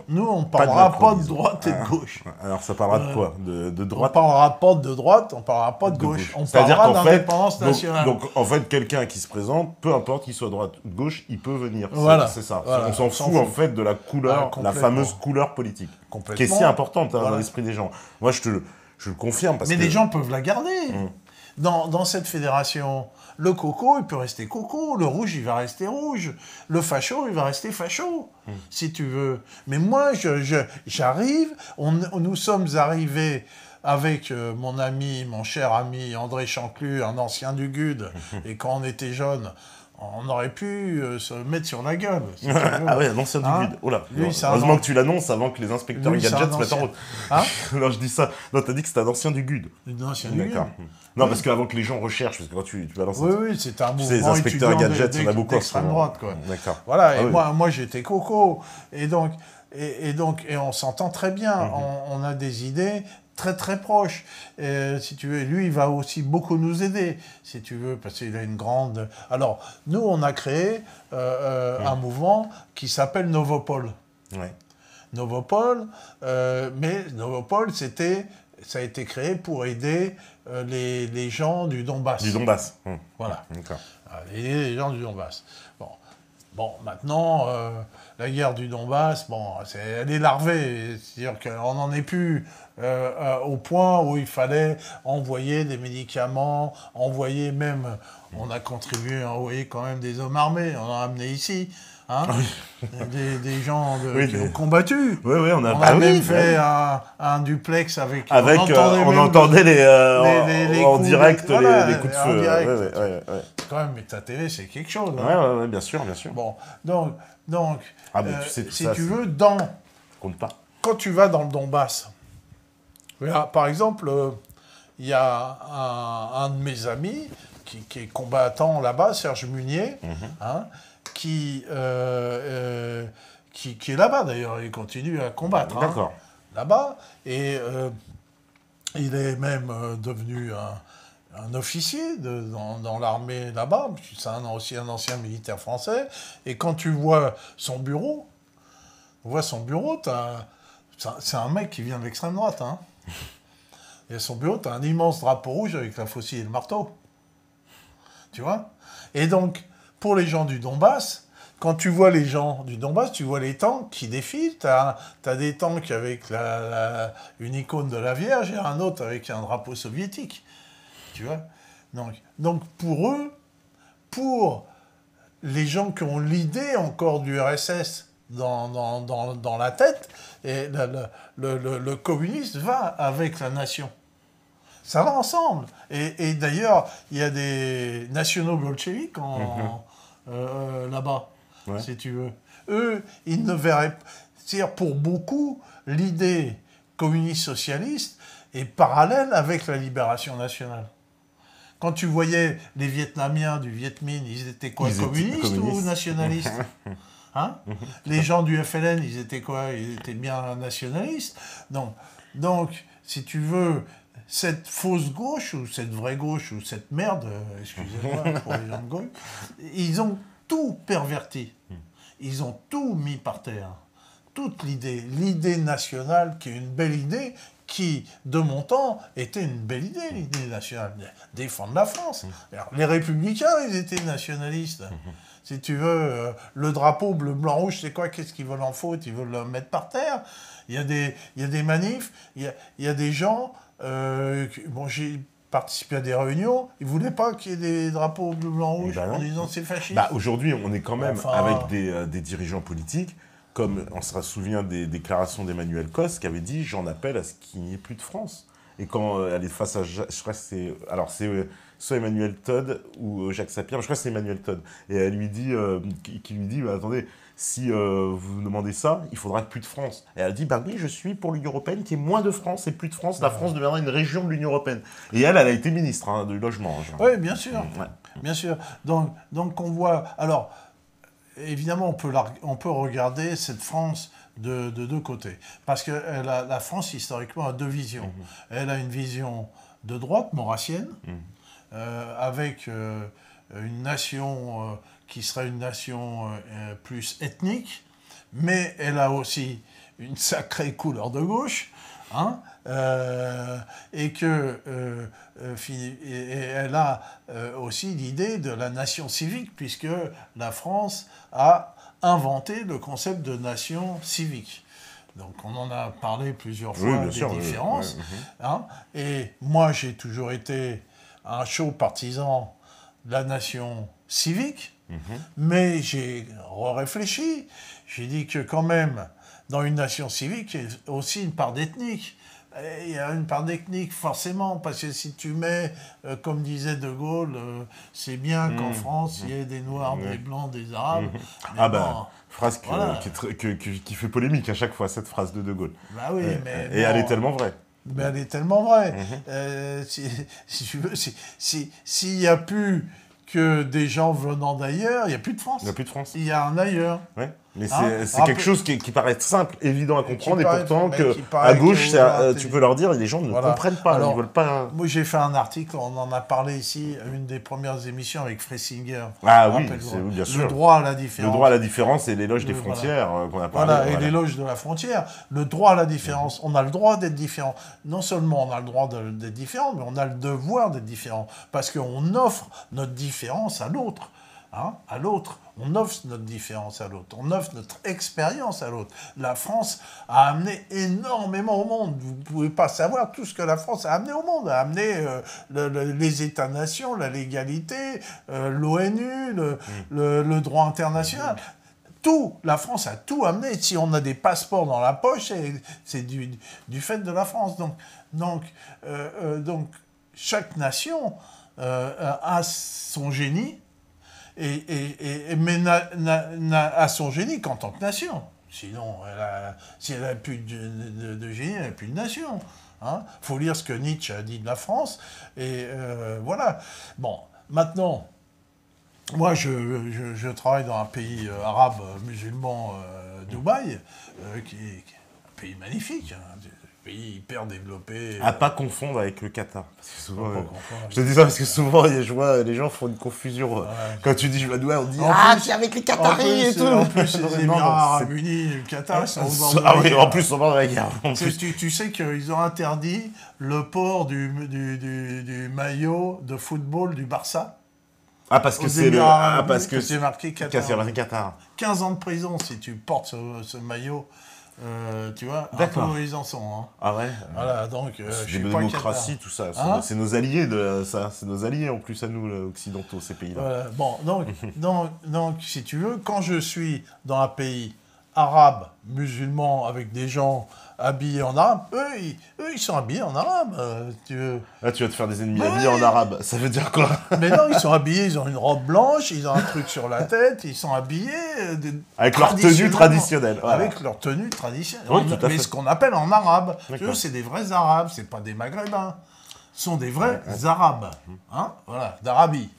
Nous, on ne parlera pas de droite et de gauche. Alors, ça parlera de quoi? De droite? On ne parlera pas de droite, on ne parlera pas de gauche. On parlera d'indépendance nationale. Donc, en fait, quelqu'un qui se présente, peu importe qu'il soit droite ou gauche, il peut venir. Voilà. C'est ça. Voilà. On s'en fout, en fait, de la couleur, la fameuse couleur politique, qui est si importante dans l'esprit des gens. Moi, je le confirme. Mais les gens peuvent la garder. Dans cette fédération, le coco, il peut rester coco, le rouge, il va rester rouge, le facho, il va rester facho, si tu veux. Mais moi, j'arrive, nous sommes arrivés avec mon ami, mon cher ami André Chanclus, un ancien du GUD, et quand on était jeunes, on aurait pu se mettre sur la gueule. Si tu veux. Ah ouais, un ancien du GUD. Oh là, heureusement que tu l'annonces avant que les inspecteurs gadgets se mettent en route. Non, je dis ça. Non, t'as dit que c'était un ancien du GUD. Un ancien du GUD. D'accord. Non, parce qu'avant que les gens recherchent, parce que quand tu balances... Oui, c'était un mouvement les inspecteurs gadgets, il y en a beaucoup d'extrême droite, quoi. D'accord. Voilà, et moi j'étais coco. Et donc, on s'entend très bien. On a des idées très très proches. Si tu veux, lui, il va aussi beaucoup nous aider, si tu veux, parce qu'il a une grande... Alors, nous, on a créé un mouvement qui s'appelle Novopol. Ouais. Novopol, mais Novopol, ça a été créé pour aider les gens du Donbass. Du Donbass. Voilà. D'accord. Aider les gens du Donbass. Bon, maintenant, la guerre du Donbass, elle est larvée. C'est-à-dire qu'on n'en est plus au point où il fallait envoyer des médicaments, envoyer même... On a contribué à envoyer quand même des hommes armés. On en a amené ici. Des gens qui ont combattu. Oui, on a même fait un duplex avec... on entendait les en direct les coups de feu. Ouais. Quand même, mais ta télé, c'est quelque chose. Oui, bien sûr. Bon, donc tu sais, si tu veux, compte pas. Quand tu vas dans le Donbass, par exemple, il y a un de mes amis qui est combattant là-bas, Serge Munier, qui est là-bas d'ailleurs, il continue à combattre. D'accord. Là-bas, et il est même devenu un officier dans l'armée là-bas, c'est aussi un ancien militaire français, et quand tu vois son bureau, c'est un mec qui vient de l'extrême droite, Et à son bureau, tu as un immense drapeau rouge avec la faucille et le marteau. Tu vois? Et donc, pour les gens du Donbass, quand tu vois les gens du Donbass, tu vois les tanks qui défilent. Tu as des tanks avec une icône de la Vierge et un autre avec un drapeau soviétique. Tu vois? Donc pour eux, pour les gens qui ont l'idée encore du RSS dans la tête, et le communiste va avec la nation. Ça va ensemble. Et d'ailleurs, il y a des nationaux bolcheviques là-bas, si tu veux. Eux, ils ne verraient... C'est-à-dire, pour beaucoup, l'idée communiste-socialiste est parallèle avec la libération nationale. Quand tu voyais les Vietnamiens du Viet Minh, ils étaient quoi, communistes ou nationalistes? Les gens du FLN, ils étaient quoi? Ils étaient bien nationalistes. Donc, si tu veux, cette fausse gauche, ou cette vraie gauche, ou cette merde, excusez-moi pour les gens de gauche, ils ont tout perverti. Ils ont tout mis par terre. Toute l'idée nationale, qui est une belle idée, qui, de mon temps, était une belle idée, l'idée nationale. Défendre la France. Alors, les républicains, ils étaient nationalistes. Si tu veux, le drapeau bleu, blanc, rouge, c'est quoi? Qu'est-ce qu'ils veulent en faute? Ils veulent le mettre par terre. Il y a des manifs, il y a des gens... j'ai participé à des réunions, ils ne voulaient pas qu'il y ait des drapeaux bleu, blanc, rouge en disant c'est fasciste. Aujourd'hui, on est quand même avec des dirigeants politiques. comme on se souvient des déclarations d'Emmanuel Cos, qui avait dit « J'en appelle à ce qu'il n'y ait plus de France ». Et quand elle est face à... Je crois que c'est... Alors, c'est soit Emmanuel Todd ou Jacques Sapir, je crois que c'est Emmanuel Todd. Et elle lui dit... qui lui dit, attendez, si vous demandez ça, il faudra plus de France. Et elle dit, bah oui, je suis pour l'Union européenne, qui est moins de France et plus de France. La France deviendra une région de l'Union européenne. Et elle a été ministre du logement. Oui, bien sûr. Ouais. Bien sûr. Donc on voit... Alors, évidemment, on peut regarder cette France de deux côtés. Parce que la France, historiquement, a deux visions. Elle a une vision de droite, maurassienne, avec une nation qui serait une nation plus ethnique, mais elle a aussi une sacrée couleur de gauche, hein, et elle a aussi l'idée de la nation civique, puisque la France a inventé le concept de nation civique. Donc on en a parlé plusieurs fois, des différences. Hein, et moi, j'ai toujours été un chaud partisan de la nation civique, mais j'ai réfléchi. J'ai dit que quand même, dans une nation civique, il y a aussi une part d'ethnique. Il y a une part d'ethnique, forcément, parce que si tu mets, comme disait De Gaulle, c'est bien qu'en France, il y ait des Noirs, des Blancs, des Arabes. Ah ben, phrase qui fait polémique à chaque fois, cette phrase de Gaulle. Bah oui, et elle est tellement vraie. Mais elle est tellement vraie. Si tu veux, s'il n'y a plus que des gens venant d'ailleurs, il n'y a plus de France. Il n'y a plus de France. Il y a un ailleurs. Ouais. Mais c'est quelque chose qui paraît simple, évident à comprendre, et pourtant à gauche, tu peux leur dire, et les gens ne comprennent pas. Alors, ils veulent pas... Moi, j'ai fait un article, on en a parlé ici, une des premières émissions avec Fressinger. Ah oui, bien sûr. Le droit à la différence. Le droit à la différence et l'éloge des frontières qu'on a parlé. Voilà, et l'éloge de la frontière. Le droit à la différence. On a le droit d'être différent. Non seulement on a le droit d'être différent, mais on a le devoir d'être différent. Parce qu'on offre notre différence à l'autre. Hein, à l'autre. On offre notre différence à l'autre. On offre notre expérience à l'autre. La France a amené énormément au monde. Vous ne pouvez pas savoir tout ce que la France a amené au monde. Elle a amené les États-nations, la légalité, l'ONU, le droit international. Tout. La France a tout amené. Si on a des passeports dans la poche, c'est du fait de la France. Donc chaque nation a son génie. Mais à son génie qu'en tant que nation. Sinon, si elle n'a plus de génie, elle n'a plus de nation. Hein. Faut lire ce que Nietzsche a dit de la France. Et voilà. Bon, maintenant, moi, je travaille dans un pays arabe musulman, Dubaï, qui est un pays magnifique. Hein. Pays hyper développé. À pas confondre avec le Qatar. Parce que souvent, je te dis ça parce que souvent, je vois les gens font une confusion. Ouais. Quand tu dis je vais Dubaï, on dit c'est avec les Qataris et tout. En plus, les Émirats Arabes Unis, le Qatar, ils sont au bord de la guerre. Ah oui, en plus, au bord de la guerre. Tu sais qu'ils ont interdit le port du maillot de football du Barça. Ah, parce que c'est marqué Qatar. C'est marqué Qatar. 15 ans de prison si tu portes ce maillot. Tu vois, d'accord. Un peu où ils en sont. Hein. Ah ouais. Voilà, donc c'est des démocraties, tout ça. Hein, c'est nos alliés c'est nos alliés en plus à nous, occidentaux, ces pays-là. Voilà. Bon, donc, si tu veux, quand je suis dans un pays arabe, musulman, avec des gens habillés en arabe, eux, ils sont habillés en arabe. Là, tu vas te faire des ennemis habillés en arabe. Ça veut dire quoi? Mais non, ils sont habillés, ils ont une robe blanche, ils ont un truc sur la tête, ils sont habillés... avec leur tenue traditionnelle. Voilà. Avec leur tenue traditionnelle. Oui, tout à fait. Mais ce qu'on appelle en arabe. Eux, c'est des vrais arabes, c'est pas des maghrébins. Ce sont des vrais arabes. Hein, voilà, d'Arabie.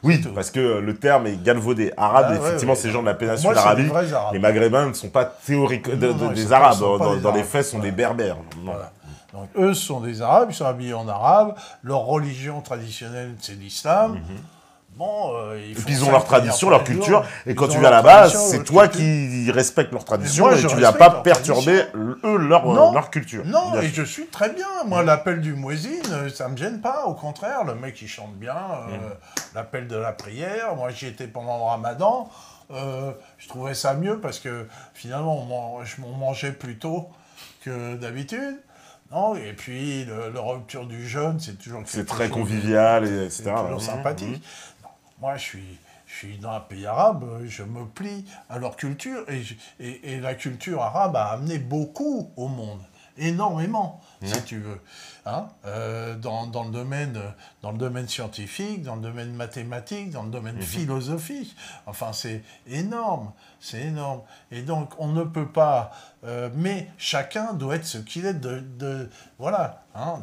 Oui, parce que le terme est galvaudé. Arabe, effectivement, ces gens de la péninsule d'Arabie, les Maghrébins ne sont pas théoriques des Arabes. Dans les faits, sont des Berbères. Voilà. Donc, eux sont des Arabes, ils sont habillés en arabe. Leur religion traditionnelle, c'est l'islam. Bon, et puis ils ont leur tradition, leur culture. Et quand tu viens là-bas, c'est toi qui respectes leur tradition et tu ne viens pas perturber, leur culture. Non, et je suis très bien. Moi, l'appel du muezzin, ça ne me gêne pas. Au contraire, le mec, il chante bien. L'appel de la prière. Moi, j'y étais pendant le ramadan. Je trouvais ça mieux parce que finalement, je m'en mangeais plus tôt que d'habitude. Non, et puis, la rupture du jeûne, c'est toujours... C'est très convivial, etc. C'est toujours sympathique. Non, moi, je je suis dans un pays arabe, je me plie à leur culture, et la culture arabe a amené beaucoup au monde. Énormément, si tu veux. Hein, dans le domaine scientifique, dans le domaine mathématique, dans le domaine philosophique. Enfin, c'est énorme, c'est énorme. Et donc, on ne peut pas... mais chacun doit être ce qu'il est. Voilà, hein,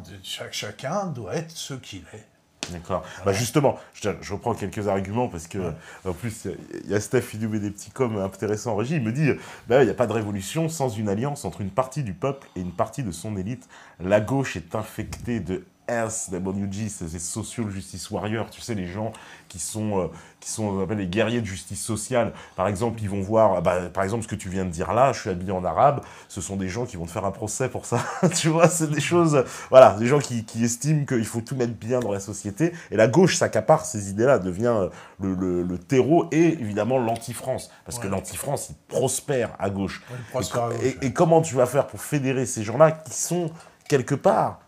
chacun doit être ce qu'il est. D'accord. Voilà. Bah justement, je reprends quelques arguments parce que, en plus, il y a Steph qui nous met des petits coms intéressants en régie. Il me dit, il n'y a pas de révolution sans une alliance entre une partie du peuple et une partie de son élite. La gauche est infectée de SWJ, c'est Social Justice Warriors, tu sais, les gens qui sont on appelle les guerriers de justice sociale. Par exemple, ils vont voir, par exemple, ce que tu viens de dire là, je suis habillé en arabe, ce sont des gens qui vont te faire un procès pour ça. Tu vois, c'est des choses, voilà, des gens qui estiment qu'il faut tout mettre bien dans la société. Et la gauche s'accapare ces idées-là, devient le terreau et évidemment l'anti-France. Parce que l'anti-France, il prospère à gauche. Et comment tu vas faire pour fédérer ces gens-là qui sont quelque part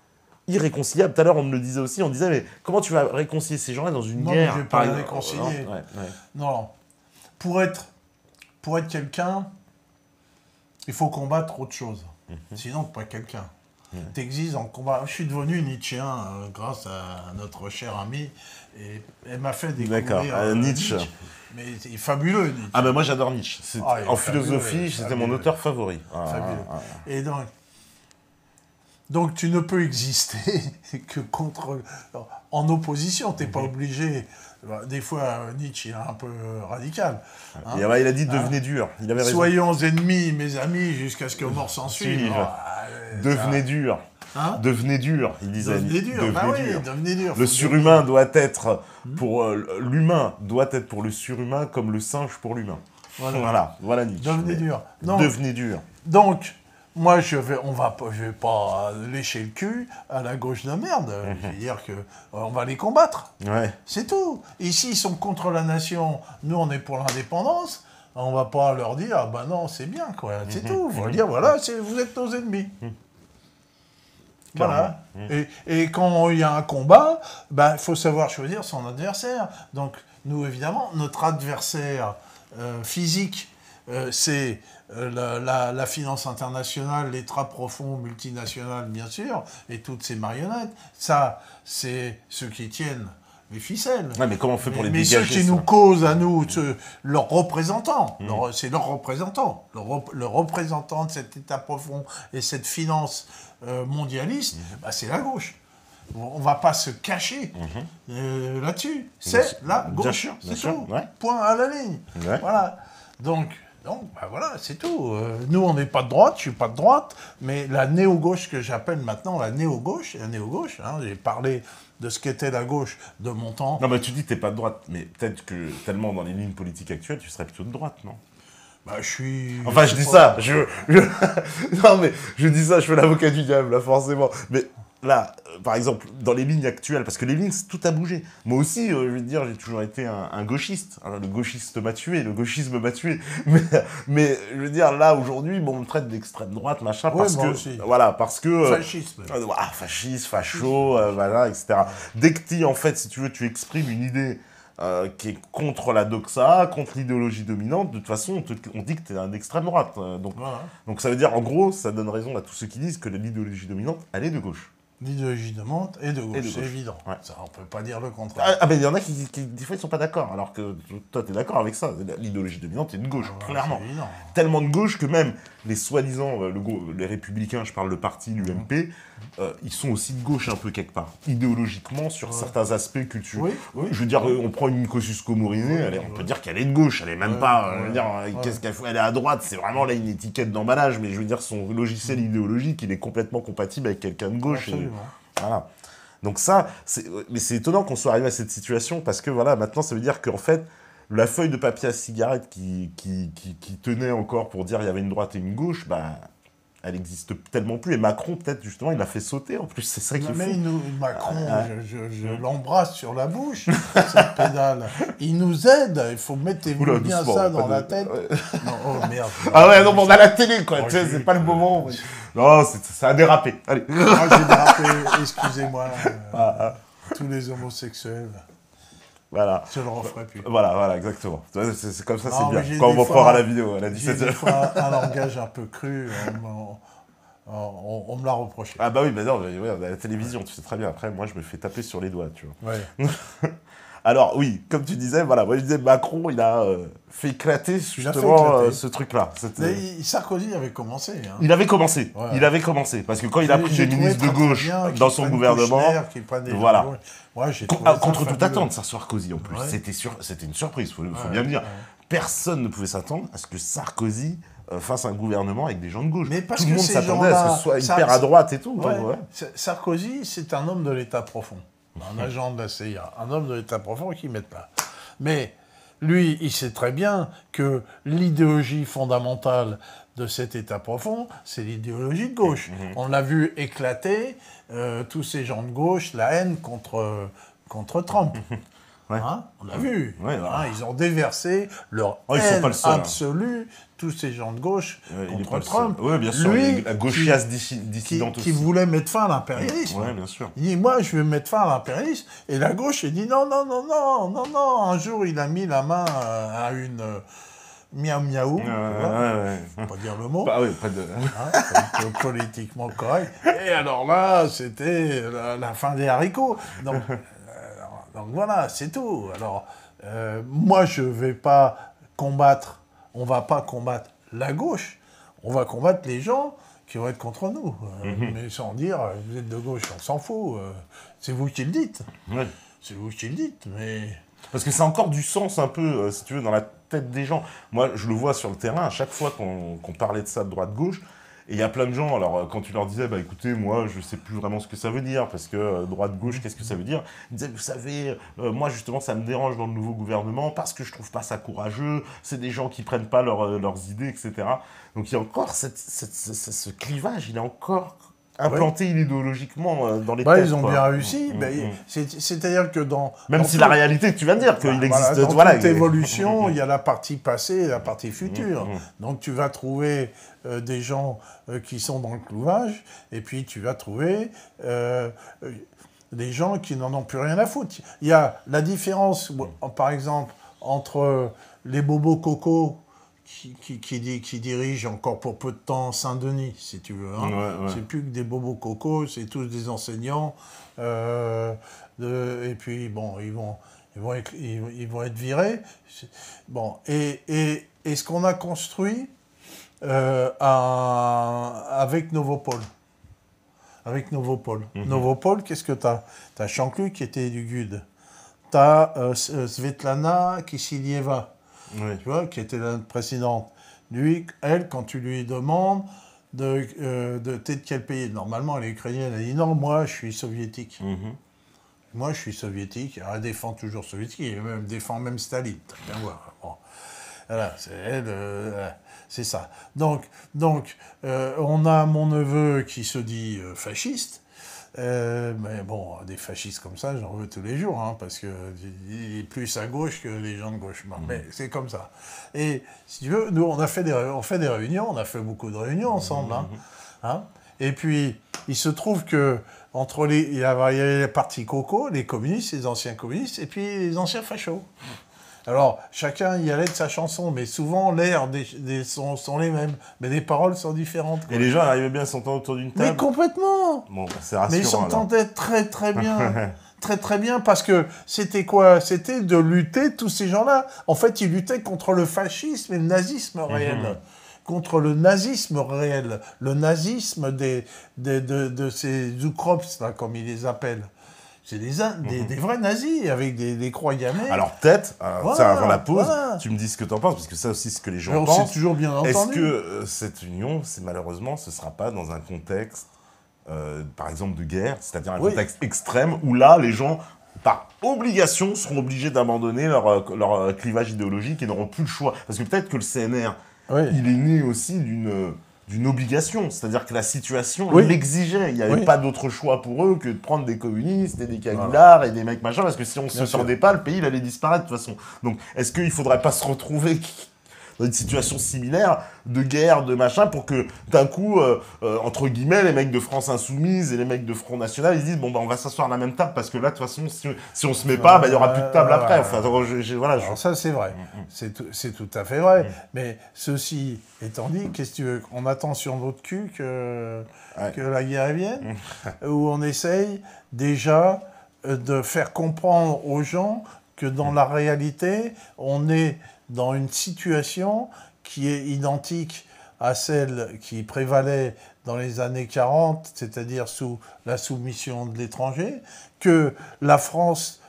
irréconciliable. Tout à l'heure, on me le disait aussi, on disait, mais comment tu vas réconcilier ces gens-là dans une guerre? Non, je ne vais pas les réconcilier. Non. Pour être quelqu'un, il faut combattre autre chose. Sinon, tu n'es pas quelqu'un. Tu existes en combat. Je suis devenu Nietzschéen grâce à notre cher ami, et elle m'a fait découvrir Nietzsche. Mais il est fabuleux, Nietzsche. Ah ben moi, j'adore Nietzsche. En philosophie, c'était mon auteur favori. Fabuleux. Et donc, tu ne peux exister que en opposition. Tu n'es pas obligé. Des fois, Nietzsche est un peu radical. Hein. Il a dit devenez dur. Il avait raison. Soyons ennemis, mes amis, jusqu'à ce que mort s'en suive. Devenez dur. Hein? Devenez dur, il disait. Devenez dur. Devenez dur. Le surhumain doit être pour l'humain, doit être pour le surhumain comme le singe pour l'humain. Voilà Nietzsche. Devenez dur. Devenez dur. Donc, moi, je vais pas lécher le cul à la gauche de merde. Je veux dire qu'on va les combattre. Ouais. C'est tout. Ici, ils sont contre la nation. Nous, on est pour l'indépendance. On va pas leur dire, ah ben non, c'est bien, quoi. C'est tout. On va dire, voilà, vous êtes nos ennemis. Voilà. Et quand il y a un combat, il faut savoir choisir son adversaire. Donc, nous, évidemment, notre adversaire physique, c'est la finance internationale, les trappes profonds multinationales, bien sûr, et toutes ces marionnettes. Ça, c'est ceux qui tiennent les ficelles. Ouais, mais comment on fait pour les dégager? Mais ceux qui nous causent à nous, leurs représentants, c'est leurs représentants, le représentant de cet État profond et cette finance mondialiste, c'est la gauche. On ne va pas se cacher là-dessus. C'est la gauche, c'est tout. Ouais. Point à la ligne. Ouais. Voilà. Donc voilà, c'est tout. Nous, on n'est pas de droite, je ne suis pas de droite, mais la néo-gauche que j'appelle maintenant la néo-gauche, hein, j'ai parlé de ce qu'était la gauche de mon temps. Non, mais tu dis que tu n'es pas de droite, mais peut-être que tellement dans les lignes politiques actuelles, tu serais plutôt de droite, non? Je suis... Enfin, je dis ça, non, mais je dis ça, je fais l'avocat du diable, là, forcément. Mais là, par exemple, dans les lignes actuelles, parce que les lignes, tout a bougé. Moi aussi, je veux dire, j'ai toujours été un gauchiste. Alors, le gauchiste m'a tué, le gauchisme m'a tué. Mais je veux dire, là, aujourd'hui, on me traite d'extrême droite, machin, parce que... Aussi. Voilà, parce que... Fascisme. Fasciste, facho, voilà, etc. Dès que en fait, si tu veux, tu exprimes une idée qui est contre la doxa, contre l'idéologie dominante, de toute façon, on dit que tu es d'extrême droite. Donc ça veut dire, en gros, ça donne raison à tous ceux qui disent que l'idéologie dominante, elle est de gauche. L'idéologie dominante est de gauche, c'est évident. Ouais. Ça, on ne peut pas dire le contraire. Mais il y en a qui des fois, ils ne sont pas d'accord, alors que toi, tu es d'accord avec ça. L'idéologie dominante est de gauche, clairement. Tellement de gauche que même les soi-disant, les républicains, je parle de parti, l'UMP, ils sont aussi de gauche un peu quelque part, idéologiquement, sur certains aspects culturels. Oui. Je veux dire, on prend une Kosciusko-Morizet, on peut dire qu'elle est de gauche, elle n'est même pas, je veux dire, qu'est-ce qu'elle fait? Elle est à droite, c'est vraiment là une étiquette d'emballage, mais je veux dire, son logiciel idéologique, il est complètement compatible avec quelqu'un de gauche. Voilà. Donc ça, mais c'est étonnant qu'on soit arrivé à cette situation, parce que voilà, maintenant, ça veut dire qu'en fait, la feuille de papier à cigarette qui tenait encore pour dire il y avait une droite et une gauche, elle n'existe tellement plus. Et Macron, peut-être, justement, il l'a fait sauter, en plus, c'est ça qu'il faut. Mais Macron, je l'embrasse sur la bouche, cette pédale. Il nous aide, il faut mettre bien ça dans la tête. Non, oh merde. Ah ouais, non, mais on a la télé, quoi, tu sais, c'est pas le moment. Non, ça a dérapé, allez. Moi, j'ai dérapé, excusez-moi, tous les homosexuels. Voilà. Je le referai plus. Voilà, exactement. C'est comme ça, c'est bien. Quand on va voir à la vidéo, à la 17h. J'ai des fois un langage un peu cru, on me l'a reproché. Ah bah oui, mais non, à la télévision, tu sais très bien. Après, moi, je me fais taper sur les doigts, tu vois. Ouais. Alors oui, comme tu disais, voilà, moi je disais Macron, il a fait éclater justement ce truc-là. Sarkozy avait commencé. Hein. Il avait commencé, ouais. il avait commencé, parce que quand il a pris des ministres de gauche dans son gouvernement, voilà, contre toute attente, Sarkozy en plus, c'était une surprise, faut bien le dire. Personne ne pouvait s'attendre à ce que Sarkozy fasse un gouvernement avec des gens de gauche. Mais parce tout le monde s'attendait à ce que ce soit hyper à droite et tout. Ouais. Sarkozy, c'est un homme de l'État profond. Un agent de la CIA, un homme de l'État profond qui met là. Mais lui, il sait très bien que l'idéologie fondamentale de cet État profond, c'est l'idéologie de gauche. On l'a vu éclater, tous ces gens de gauche, la haine contre Trump. Ouais. Hein, on l'a vu. Ouais, hein, ils ont déversé leur haine absolue, tous ces gens de gauche, contre Trump. Oui, bien sûr, lui, la gauchiasse dissidente aussi. Qui voulait mettre fin à l'impérialisme. Oui, bien sûr. Il dit, moi, je vais mettre fin à l'impérialisme. Et la gauche, elle dit, non. Un jour, il a mis la main à une... miaou miaou, faut pas dire le mot, pas de... politiquement correct. Et alors là, c'était la fin des haricots. Donc voilà, c'est tout. Alors, moi, je ne vais pas combattre, on ne va pas combattre la gauche, on va combattre les gens qui vont être contre nous. Mais sans dire, vous êtes de gauche, on s'en fout. C'est vous qui le dites. Ouais. C'est vous qui le dites, mais... Parce que ça a encore du sens un peu, si tu veux, dans la tête des gens. Moi, je le vois sur le terrain, à chaque fois qu'on parlait de ça de droite-gauche, et il y a plein de gens, alors quand tu leur disais, bah écoutez, moi je sais plus vraiment ce que ça veut dire, parce que droite-gauche, qu'est-ce que ça veut dire? Ils disaient, vous savez, moi justement ça me dérange dans le nouveau gouvernement, parce que je trouve pas ça courageux, c'est des gens qui prennent pas leurs idées, etc. Donc il y a encore ce clivage, il est encore implanté idéologiquement dans les têtes. Ils ont bien réussi, c'est-à-dire que dans... Même si la réalité, tu viens de dire qu'il existe... Dans toute évolution, il y a la partie passée et la partie future. Donc tu vas trouver des gens qui sont dans le clivage, et puis tu vas trouver des gens qui n'en ont plus rien à foutre. Il y a la différence, par exemple, entre les bobos cocos qui dirige encore pour peu de temps Saint-Denis, si tu veux. Hein. C'est plus que des bobos cocos, c'est tous des enseignants. Et puis, bon, ils vont être virés. Bon, et ce qu'on a construit avec Novopol. Avec Novopol. Novopol, qu'est-ce que tu as? Tu as Chancluc qui était du GUD. Tu as Svetlana Kiselyeva. Tu vois, qui était la présidente. Lui, elle, quand tu lui demandes t'es de quel pays? Normalement, elle est ukrainienne. Elle dit non, moi, je suis soviétique. Moi, je suis soviétique. Elle défend toujours soviétique. Elle défend même Staline. T'as qu'à voir. Bon. Voilà, c'est elle. C'est ça. Donc, on a mon neveu qui se dit fasciste. Mais bon, des fascistes comme ça, j'en veux tous les jours, hein, parce qu'il est plus à gauche que les gens de gauche. Mais c'est comme ça. Et si tu veux, nous, on fait des réunions, on a fait beaucoup de réunions ensemble. Hein. Et puis, il se trouve que il y avait les partis cocos, les communistes, les anciens communistes, et puis les anciens fachos. Alors, chacun y allait de sa chanson, mais souvent, l'air des sons sont les mêmes, mais les paroles sont différentes. Quoi. Et les gens arrivaient bien à s'entendre autour d'une table? Mais complètement. Bon, c'est rassurant. Mais ils s'entendaient très, très bien. Très, très bien, parce que c'était quoi? C'était de lutter, tous ces gens-là. En fait, ils luttaient contre le fascisme et le nazisme réel. Contre le nazisme réel. Le nazisme de ces Ukrops, là, comme ils les appellent. C'est des vrais nazis, avec des croix gammées. Alors peut-être, avant la pause, tu me dis ce que tu en penses, parce que ça aussi, c'est ce que les gens pensent. C'est toujours bien entendu. Est-ce que cette union, malheureusement, ce ne sera pas dans un contexte, par exemple, de guerre, c'est-à-dire un contexte extrême, où là, les gens, par obligation, seront obligés d'abandonner leur clivage idéologique et n'auront plus le choix. Parce que peut-être que le CNR, il est né aussi d'une obligation, c'est-à-dire que la situation l'exigeait. Il n'y avait pas d'autre choix pour eux que de prendre des communistes et des cagoulards et des mecs machin, parce que si on ne se tendait pas, le pays il allait disparaître de toute façon. Donc, est-ce qu'il ne faudrait pas se retrouver dans une situation similaire de guerre, de machin, pour que d'un coup, entre guillemets, les mecs de France Insoumise et les mecs de Front National, ils disent bon bah on va s'asseoir à la même table parce que là de toute façon si on se met pas, bah il y aura plus de table après. Enfin, voilà. Alors ça c'est vrai, c'est tout à fait vrai. Mais ceci étant dit, qu'est-ce que tu veux, on attend sur notre cul que la guerre vienne, où on essaye déjà de faire comprendre aux gens que dans la réalité, on est dans une situation qui est identique à celle qui prévalait dans les années 40, c'est-à-dire sous la soumission de l'étranger, que la France,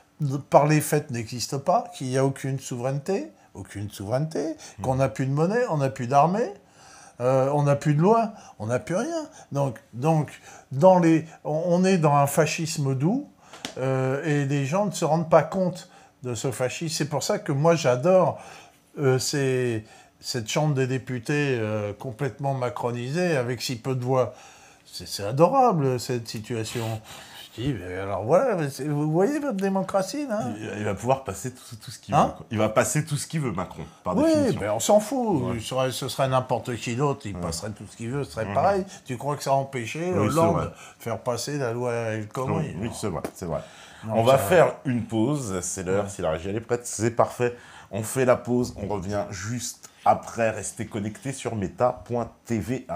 par les faits, n'existe pas, qu'il n'y a aucune souveraineté, qu'on n'a plus de monnaie, on n'a plus d'armée, on n'a plus de loi, on n'a plus rien. Donc on est dans un fascisme doux, et les gens ne se rendent pas compte de ce fascisme. C'est pour ça que moi j'adore cette Chambre des députés complètement macronisée, avec si peu de voix. C'est adorable, cette situation. Je dis, mais alors voilà, vous voyez votre démocratie, là? Il va pouvoir passer tout ce qu'il veut. Il va passer tout ce qu'il veut, Macron, par définition. Oui, mais on s'en fout. Ouais. Ce serait n'importe qui d'autre, il passerait tout ce qu'il veut, ce serait pareil. Tu crois que ça a empêché Hollande de faire passer la loi El Khomri? Oui, c'est vrai. Donc, on va faire une pause, c'est l'heure, si la régie elle est prête, c'est parfait. On fait la pause, on revient juste après, restez connectés sur meta.tv.